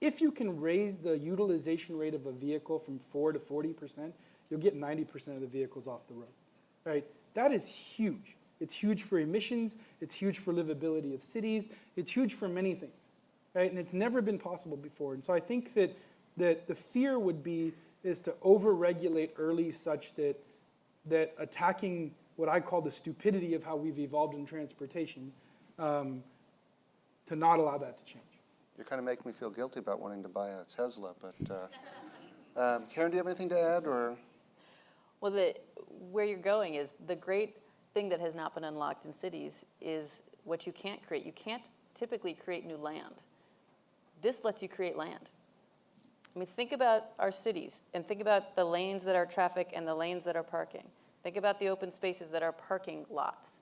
if you can raise the utilization rate of a vehicle from 4 to 40%, you'll get 90% of the vehicles off the road, right? That is huge. It's huge for emissions. It's huge for livability of cities. It's huge for many things, right? And it's never been possible before. And so I think that the fear is to over-regulate early such that attacking what I call the stupidity of how we've evolved in transportation, to not allow that to change. You're kind of making me feel guilty about wanting to buy a Tesla, but Karen, do you have anything to add, or? Well, where you're going is the great thing that has not been unlocked in cities is what you can't create. You can't typically create new land. This lets you create land. I mean, think about our cities and think about the lanes that are traffic and the lanes that are parking. Think about the open spaces that are parking lots.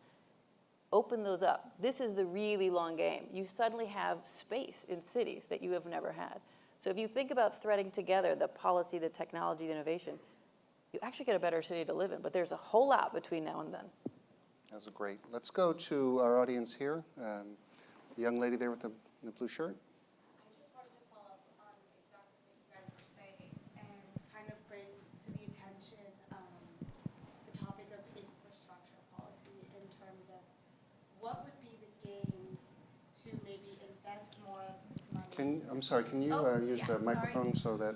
Open those up. This is the really long game. You suddenly have space in cities that you have never had. So if you think about threading together the policy, the technology, the innovation, you actually get a better city to live in. But there's a whole lot between now and then. That was great. Let's go to our audience here. The young lady there with the blue shirt. I just wanted to follow up on exactly what you guys were saying and kind of bring to the attention the topic of infrastructure policy in terms of what would be the gains to maybe invest more of this money. I'm sorry, can you use the microphone so that?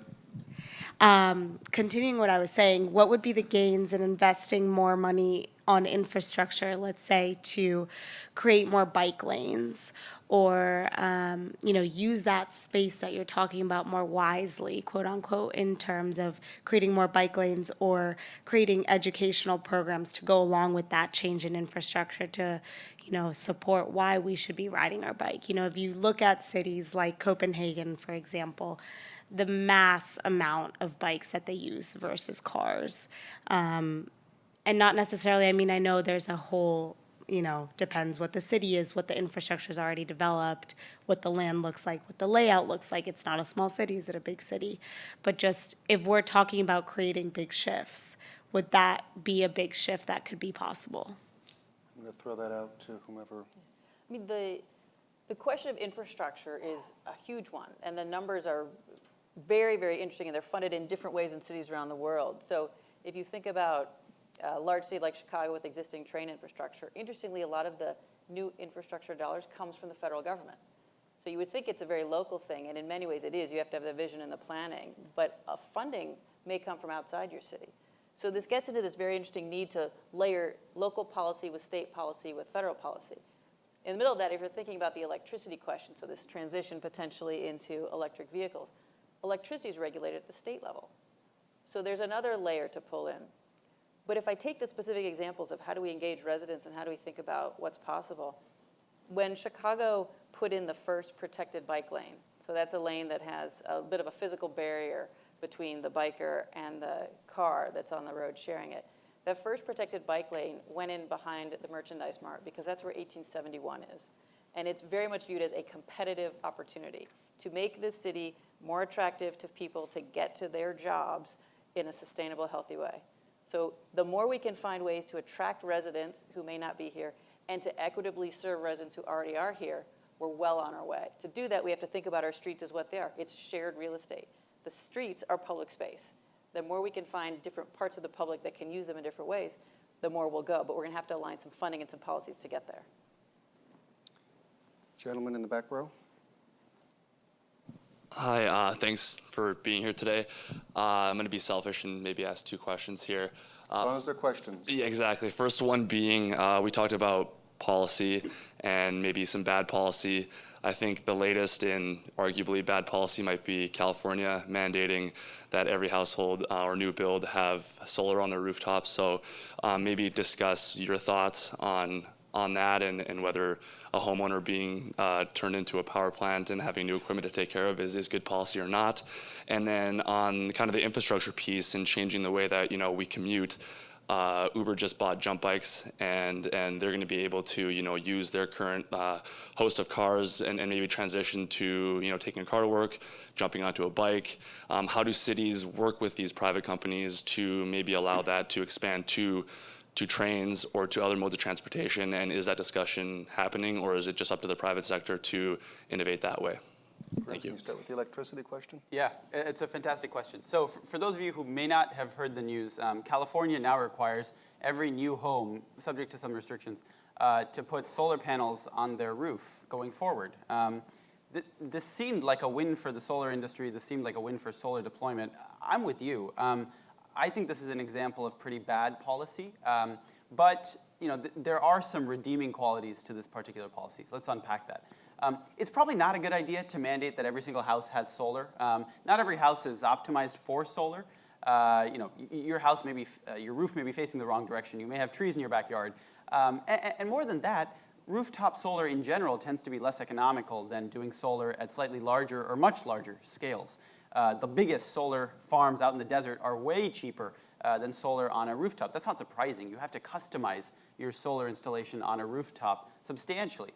Continuing what I was saying, what would be the gains in investing more money on infrastructure, let's say, to create more bike lanes or, use that space that you're talking about more wisely, quote unquote, in terms of creating more bike lanes or creating educational programs to go along with that change in infrastructure to, support why we should be riding our bike. If you look at cities like Copenhagen, for example, the mass amount of bikes that they use versus cars. And not necessarily, I know there's a whole, depends what the city is, what the infrastructure is already developed, what the land looks like, what the layout looks like. It's not a small city, is it a big city? But just if we're talking about creating big shifts, would that be a big shift that could be possible? I'm going to throw that out to whomever. The question of infrastructure is a huge one, and the numbers are very, very interesting, and they're funded in different ways in cities around the world. So if you think about a large city like Chicago with existing train infrastructure, interestingly, a lot of the new infrastructure dollars comes from the federal government. So you would think it's a very local thing, and in many ways it is. You have to have the vision and the planning, but funding may come from outside your city. So this gets into this very interesting need to layer local policy with state policy with federal policy. In the middle of that, if you're thinking about the electricity question, so this transition potentially into electric vehicles, electricity is regulated at the state level. So there's another layer to pull in. But if I take the specific examples of how do we engage residents and how do we think about what's possible, when Chicago put in the first protected bike lane, so that's a lane that has a bit of a physical barrier between the biker and the car that's on the road sharing it. That first protected bike lane went in behind the Merchandise Mart because that's where 1871 is. And it's very much viewed as a competitive opportunity to make this city more attractive to people to get to their jobs in a sustainable, healthy way. So the more we can find ways to attract residents who may not be here and to equitably serve residents who already are here, we're well on our way. To do that, we have to think about our streets as what they are. It's shared real estate. The streets are public space. The more we can find different parts of the public that can use them in different ways, the more we'll go. But we're going to have to align some funding and some policies to get there. Gentleman in the back row. Hi, thanks for being here today. I'm going to be selfish and maybe ask 2 questions here. As long as they're questions. Yeah, exactly. First one being, we talked about policy and maybe some bad policy. I think the latest in arguably bad policy might be California mandating that every household or new build have solar on their rooftops. So maybe discuss your thoughts on that and whether a homeowner being turned into a power plant and having new equipment to take care of is good policy or not. And then on kind of the infrastructure piece and changing the way that we commute. Uber just bought jump bikes, and they're going to be able to use their current host of cars and maybe transition to taking a car to work, jumping onto a bike. How do cities work with these private companies to maybe allow that to expand to trains or to other modes of transportation? And is that discussion happening, or is it just up to the private sector to innovate that way? Thank you. Can you start with the electricity question? Yeah, it's a fantastic question. So for those of you who may not have heard the news, California now requires every new home, subject to some restrictions, to put solar panels on their roof going forward. This seemed like a win for the solar industry. This seemed like a win for solar deployment. I'm with you. I think this is an example of pretty bad policy. But there are some redeeming qualities to this particular policy. So let's unpack that. It's probably not a good idea to mandate that every single house has solar. Not every house is optimized for solar. Your house may be, your roof may be facing the wrong direction. You may have trees in your backyard. And more than that, rooftop solar in general tends to be less economical than doing solar at slightly larger or much larger scales. The biggest solar farms out in the desert are way cheaper than solar on a rooftop. That's not surprising. You have to customize your solar installation on a rooftop substantially.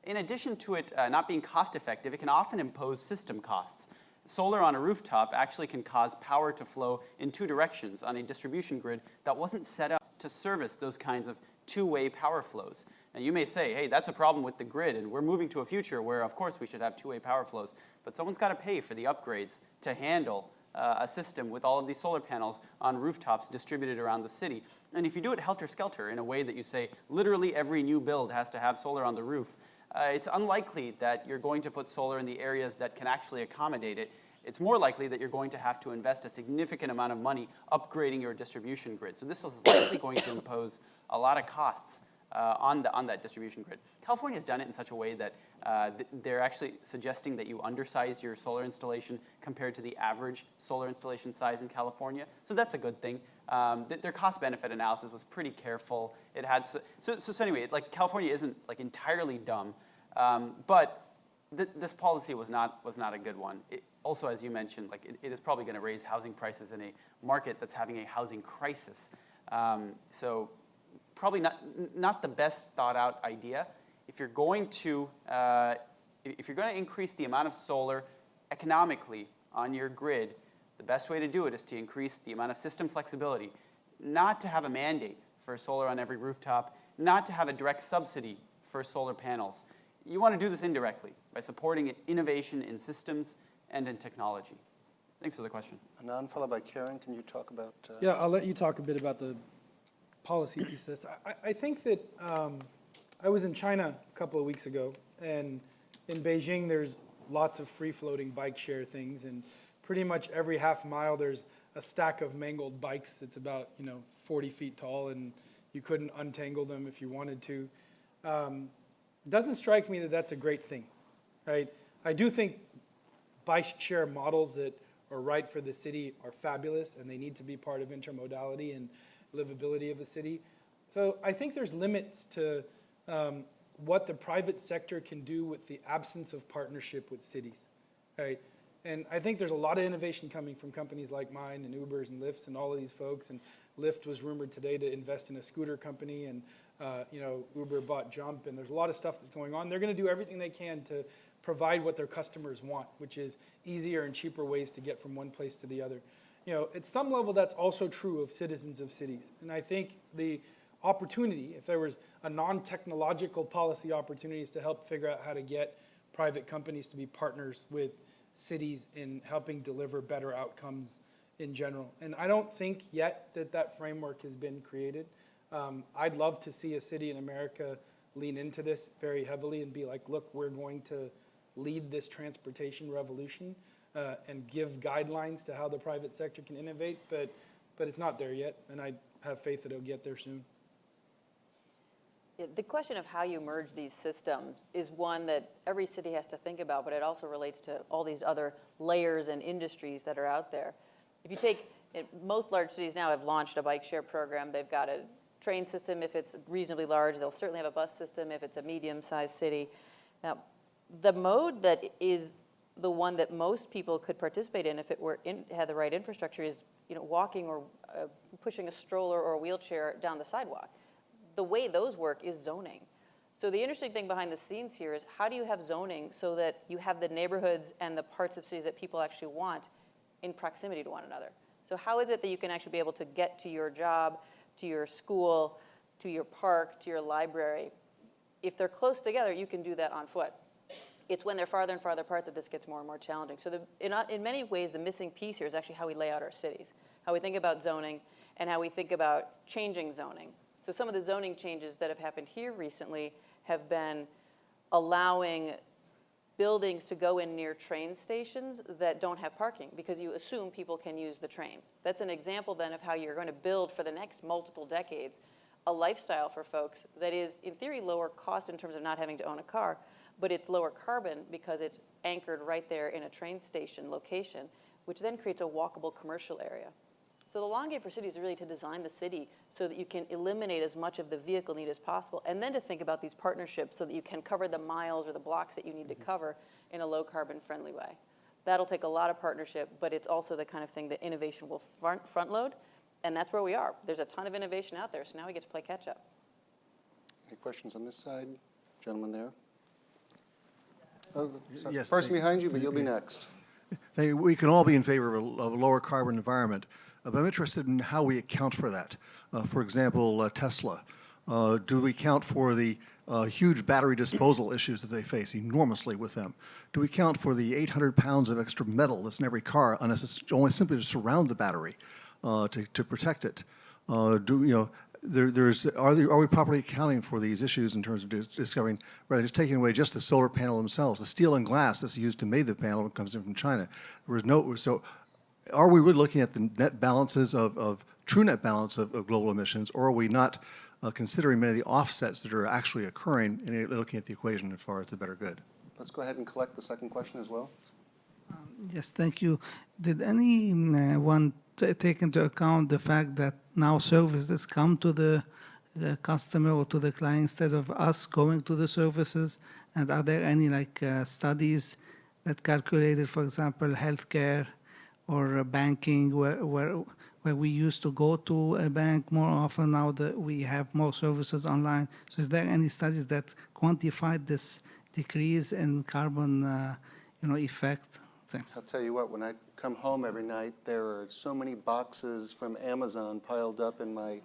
In addition to it not being cost effective, it can often impose system costs. Solar on a rooftop actually can cause power to flow in two directions on a distribution grid that wasn't set up to service those kinds of two-way power flows. Now you may say, hey, that's a problem with the grid, and we're moving to a future where, of course, we should have two-way power flows. But someone's got to pay for the upgrades to handle a system with all of these solar panels on rooftops distributed around the city. And if you do it helter-skelter in a way that you say literally every new build has to have solar on the roof, it's unlikely that you're going to put solar in the areas that can actually accommodate it. It's more likely that you're going to have to invest a significant amount of money upgrading your distribution grid. So this is likely going to impose a lot of costs on that distribution grid. California's done it in such a way that they're actually suggesting that you undersize your solar installation compared to the average solar installation size in California. So that's a good thing. Their cost-benefit analysis was pretty careful. It had so anyway, California isn't entirely dumb, but this policy was not a good one. Also, as you mentioned, it is probably going to raise housing prices in a market that's having a housing crisis. So probably not the best thought out idea. If you're going to increase the amount of solar economically on your grid, the best way to do it is to increase the amount of system flexibility, not to have a mandate for solar on every rooftop, not to have a direct subsidy for solar panels. You want to do this indirectly by supporting innovation in systems and in technology. Thanks for the question. Anand, followed by Karen. Can you talk about? Yeah, I'll let you talk a bit about the policy pieces. I think that I was in China a couple of weeks ago, and in Beijing there's lots of free-floating bike share things, and pretty much every half mile there's a stack of mangled bikes that's about 40 feet tall, and you couldn't untangle them if you wanted to. It doesn't strike me that that's a great thing, right? I do think bike share models that are right for the city are fabulous, and they need to be part of intermodality and livability of the city. So I think there's limits to what the private sector can do with the absence of partnership with cities, right? And I think there's a lot of innovation coming from companies like mine and Ubers and Lyfts and all of these folks. And Lyft was rumored today to invest in a scooter company, and Uber bought Jump, and there's a lot of stuff that's going on. They're going to do everything they can to provide what their customers want, which is easier and cheaper ways to get from one place to the other. At some level, that's also true of citizens of cities. And I think the opportunity, if there was a non-technological policy opportunities to help figure out how to get private companies to be partners with cities in helping deliver better outcomes in general. And I don't think yet that framework has been created. I'd love to see a city in America lean into this very heavily and be like, look, we're going to lead this transportation revolution and give guidelines to how the private sector can innovate, but it's not there yet, and I have faith that it'll get there soon. Yeah, the question of how you merge these systems is one that every city has to think about, but it also relates to all these other layers and industries that are out there. If you take, most large cities now have launched a bike share program. They've got a train system if it's reasonably large. They'll certainly have a bus system if it's a medium-sized city. Now, the mode that is the one that most people could participate in if it had the right infrastructure is, walking or pushing a stroller or a wheelchair down the sidewalk. The way those work is zoning. So the interesting thing behind the scenes here is how do you have zoning so that you have the neighborhoods and the parts of cities that people actually want in proximity to one another? So how is it that you can actually be able to get to your job, to your school, to your park, to your library? If they're close together, you can do that on foot. It's when they're farther and farther apart that this gets more and more challenging. So in many ways, the missing piece here is actually how we lay out our cities, how we think about zoning, and how we think about changing zoning. So some of the zoning changes that have happened here recently have been allowing buildings to go in near train stations that don't have parking because you assume people can use the train. That's an example then of how you're going to build for the next multiple decades a lifestyle for folks that is, in theory, lower cost in terms of not having to own a car, but it's lower carbon because it's anchored right there in a train station location, which then creates a walkable commercial area. So the long game for cities is really to design the city so that you can eliminate as much of the vehicle need as possible, and then to think about these partnerships so that you can cover the miles or the blocks that you need to cover in a low carbon friendly way. That'll take a lot of partnership, but it's also the kind of thing that innovation will front load, and that's where we are. There's a ton of innovation out there, so now we get to play catch up. Any questions on this side? Gentleman there. Oh, sorry. Yes, Person thank you. behind you, but you'll be next. We can all be in favor of a lower carbon environment, but I'm interested in how we account for that. For example, Tesla. Do we count for the huge battery disposal issues that they face enormously with them? Do we count for the 800 pounds of extra metal that's in every car, only simply to surround the battery, to protect it? Are we properly accounting for these issues in terms of discovering, rather than just taking away just the solar panel themselves, the steel and glass that's used to make the panel that comes in from China? So are we really looking at the net balances of true net balance of global emissions, or are we not considering many of the offsets that are actually occurring and looking at the equation as far as the better good? Let's go ahead and collect the second question as well. Yes, thank you. Did anyone take into account the fact that now services come to the customer or to the client instead of us going to the services? And are there any studies that calculated, for example, healthcare or banking, where we used to go to a bank more often, now that we have more services online? So is there any studies that quantified this decrease in carbon effect? Thanks. I'll tell you what, when I come home every night, there are so many boxes from Amazon piled up in my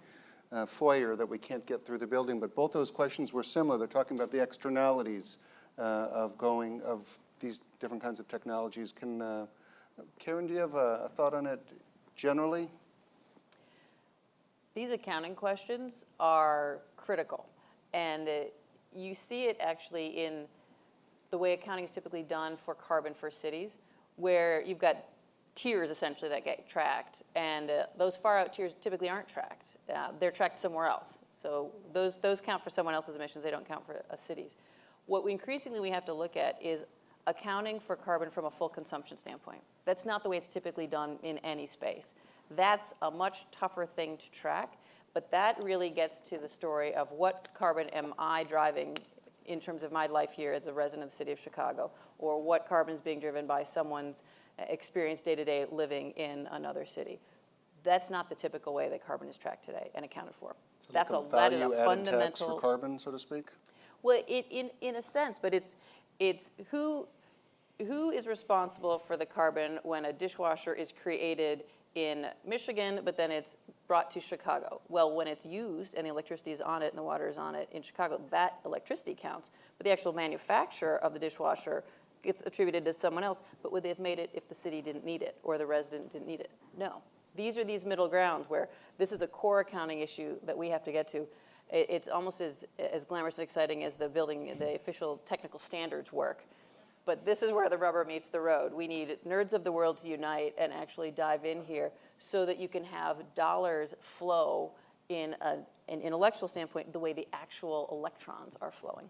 foyer that we can't get through the building. But both those questions were similar. They're talking about the externalities of these different kinds of technologies. Karen, do you have a thought on it generally? These accounting questions are critical, and you see it actually in the way accounting is typically done for carbon for cities, where you've got tiers essentially that get tracked, and those far out tiers typically aren't tracked. They're tracked somewhere else. So those count for someone else's emissions, they don't count for a city's. What we increasingly have to look at is accounting for carbon from a full consumption standpoint. That's not the way it's typically done in any space. That's a much tougher thing to track, but that really gets to the story of what carbon am I driving in terms of my life here as a resident of the city of Chicago, or what carbon is being driven by someone's experience day-to-day living in another city. That's not the typical way that carbon is tracked today and accounted for. So that is a value-added tax for carbon, so to speak? Well, in a sense, but it's who is responsible for the carbon when a dishwasher is created in Michigan, but then it's brought to Chicago. Well, when it's used and the electricity is on it and the water is on it in Chicago, that electricity counts. But the actual manufacturer of the dishwasher gets attributed to someone else. But would they have made it if the city didn't need it or the resident didn't need it? No. These are these middle grounds where this is a core accounting issue that we have to get to. It's almost as glamorous and exciting as the official technical standards work. But this is where the rubber meets the road. We need nerds of the world to unite and actually dive in here so that you can have dollars flow in an intellectual standpoint, the way the actual electrons are flowing.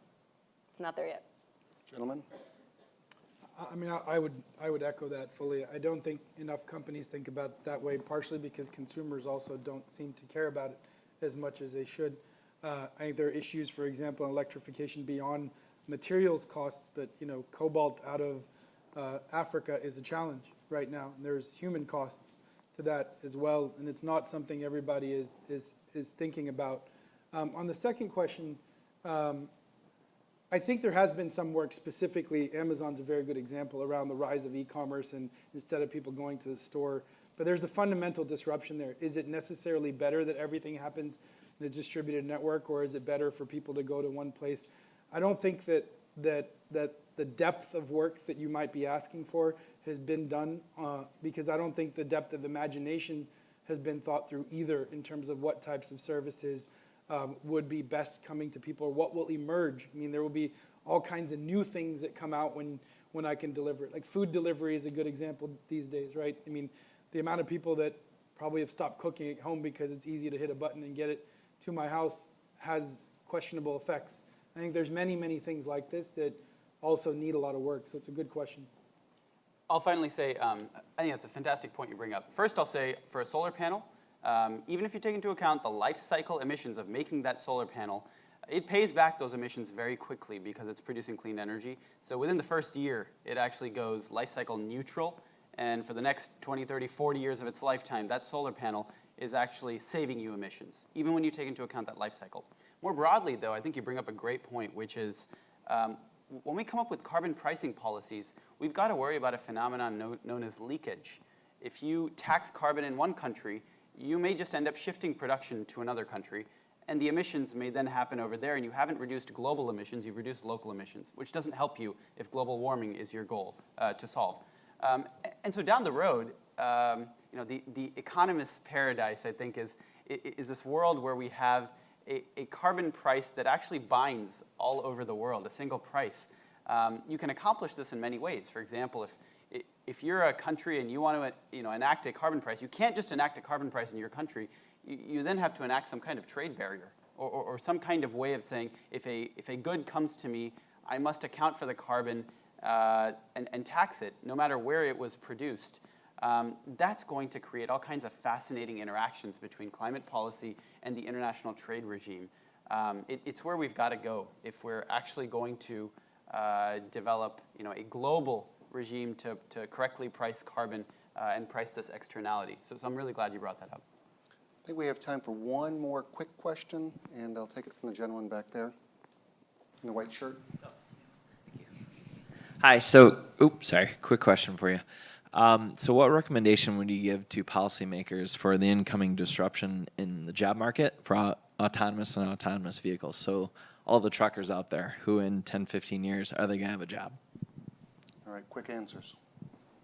It's not there yet. Gentlemen? I mean, I would echo that fully. I don't think enough companies think about it that way, partially because consumers also don't seem to care about it as much as they should. I think there are issues, for example, in electrification beyond materials costs, but cobalt out of Africa is a challenge right now. And there's human costs to that as well, and it's not something everybody is thinking about. On the second question, I think there has been some work specifically. Amazon's a very good example around the rise of e-commerce and instead of people going to the store. But there's a fundamental disruption there. Is it necessarily better that everything happens in a distributed network, or is it better for people to go to one place? I don't think that the depth of work that you might be asking for has been done because I don't think the depth of imagination has been thought through either in terms of what types of services would be best coming to people, or what will emerge. I mean, there will be all kinds of new things that come out when I can deliver it. Like food delivery is a good example these days, right? I mean, the amount of people that probably have stopped cooking at home because it's easy to hit a button and get it to my house has questionable effects. I think there's many, many things like this that also need a lot of work, so it's a good question. I'll finally say, I think that's a fantastic point you bring up. First, I'll say for a solar panel, even if you take into account the life cycle emissions of making that solar panel, it pays back those emissions very quickly because it's producing clean energy. So within the first year, it actually goes life cycle neutral. And for the next 20, 30, 40 years of its lifetime, that solar panel is actually saving you emissions, even when you take into account that life cycle. More broadly, though, I think you bring up a great point, which is when we come up with carbon pricing policies, we've got to worry about a phenomenon known as leakage. If you tax carbon in one country, you may just end up shifting production to another country, and the emissions may then happen over there, and you haven't reduced global emissions, you've reduced local emissions, which doesn't help you if global warming is your goal to solve. And so down the road, the economist's paradise, I think, is this world where we have a carbon price that actually binds all over the world, a single price. You can accomplish this in many ways. For example, if you're a country and you want to enact a carbon price, you can't just enact a carbon price in your country. You then have to enact some kind of trade barrier or some kind of way of saying, if a good comes to me, I must account for the carbon and tax it, no matter where it was produced. That's going to create all kinds of fascinating interactions between climate policy and the international trade regime. It's where we've got to go if we're actually going to develop a global regime to correctly price carbon and price this externality. So I'm really glad you brought that up. I think we have time for one more quick question, and I'll take it from the gentleman back there in the white shirt. Hi, so, quick question for you. So what recommendation would you give to policymakers for the incoming disruption in the job market for autonomous and autonomous vehicles? So all the truckers out there who in 10, 15 years, are they going to have a job? All right, quick answers.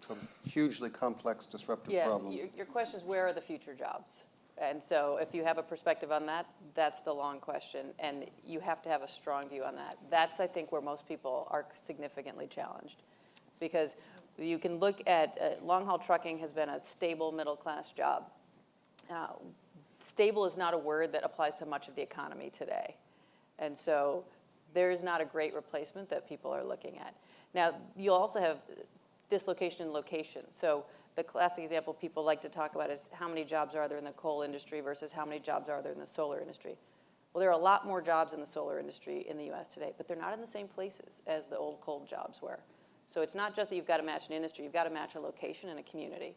It's a hugely complex, disruptive problem. Your question is, where are the future jobs? And so if you have a perspective on that, that's the long question, and you have to have a strong view on that. That's, I think, where most people are significantly challenged, because you can look at long-haul trucking has been a stable middle-class job. Stable is not a word that applies to much of the economy today, and so there's not a great replacement that people are looking at. Now, you'll also have dislocation in location. So the classic example people like to talk about is how many jobs are there in the coal industry versus how many jobs are there in the solar industry. Well, there are a lot more jobs in the solar industry in the US today, but they're not in the same places as the old coal jobs were. So it's not just that you've got to match an industry, you've got to match a location and a community.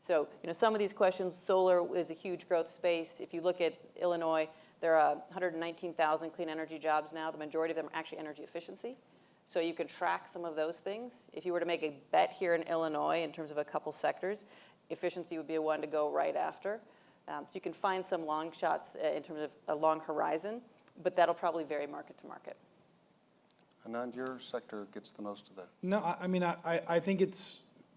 So some of these questions, solar is a huge growth space. If you look at Illinois, there are 119,000 clean energy jobs now. The majority of them are actually energy efficiency. So you can track some of those things. If you were to make a bet here in Illinois in terms of a couple sectors, efficiency would be a one to go right after. So you can find some long shots in terms of a long horizon, but that'll probably vary market to market. Anand, your sector gets the most of that. No, I mean, I think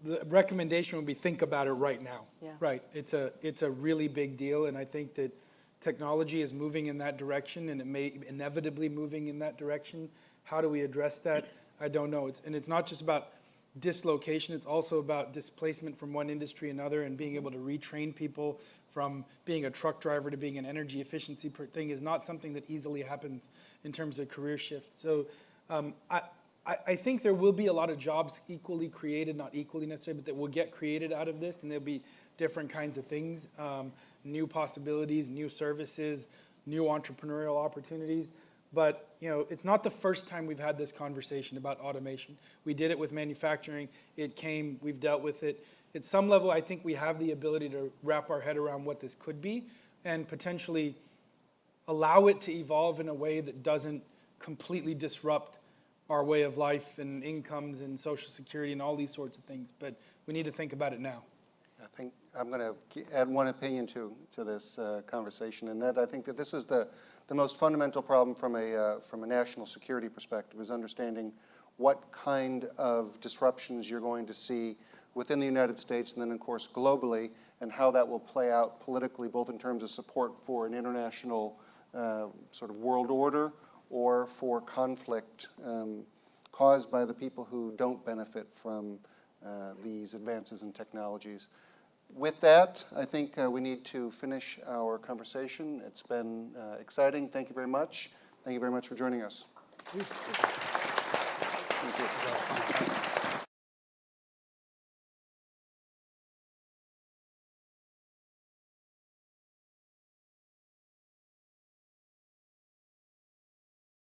the recommendation would be think about it right now. Yeah. Right, it's a really big deal, and I think that technology is moving in that direction, and it may inevitably moving in that direction. How do we address that? I don't know. It's not just about dislocation. It's also about displacement from one industry to another, and being able to retrain people from being a truck driver to being an energy efficiency thing is not something that easily happens in terms of career shift. So I think there will be a lot of jobs equally created, not equally necessarily, but that will get created out of this, and there'll be different kinds of things, new possibilities, new services, new entrepreneurial opportunities. But it's not the first time we've had this conversation about automation. We did it with manufacturing. It came, we've dealt with it. At some level, I think we have the ability to wrap our head around what this could be and potentially allow it to evolve in a way that doesn't completely disrupt our way of life and incomes and Social Security and all these sorts of things. But we need to think about it now. I think I'm going to add one opinion to this conversation, and that I think that this is the most fundamental problem from a national security perspective, is understanding what kind of disruptions you're going to see within the United States and then, of course, globally, and how that will play out politically, both in terms of support for an international sort of world order or for conflict caused by the people who don't benefit from these advances in technologies. With that, I think we need to finish our conversation. It's been exciting. Thank you very much. Thank you very much for joining us. Thank you. Thank you.